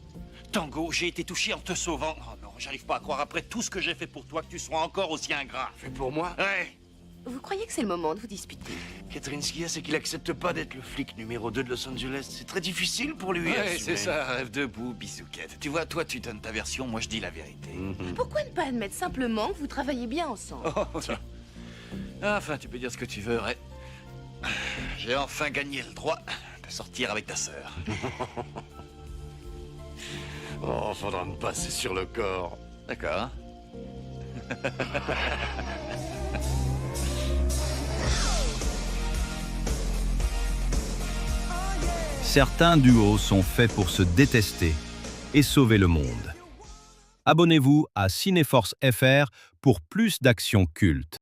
Tango, j'ai été touché en te sauvant. Oh non, j'arrive pas à croire après tout ce que j'ai fait pour toi que tu sois encore aussi ingrat. Fait pour moi? Ouais. Vous croyez que c'est le moment de vous disputer? Catherine, ce qu'il y a, c'est qu'il accepte pas d'être le flic numéro 2 de Los Angeles. C'est très difficile pour lui. à Ouais, assumer. c'est ça, rêve debout, bisouquette. Tu vois, toi, tu donnes ta version, moi, je dis la vérité. Pourquoi ne pas admettre simplement que vous travaillez bien ensemble? Oh, ça. Enfin, tu peux dire ce que tu veux, Ray. J'ai enfin gagné le droit de sortir avec ta sœur. Oh, faudra me passer sur le corps. D'accord. Certains duos sont faits pour se détester et sauver le monde. Abonnez-vous à Cinéforce FR pour plus d'actions cultes.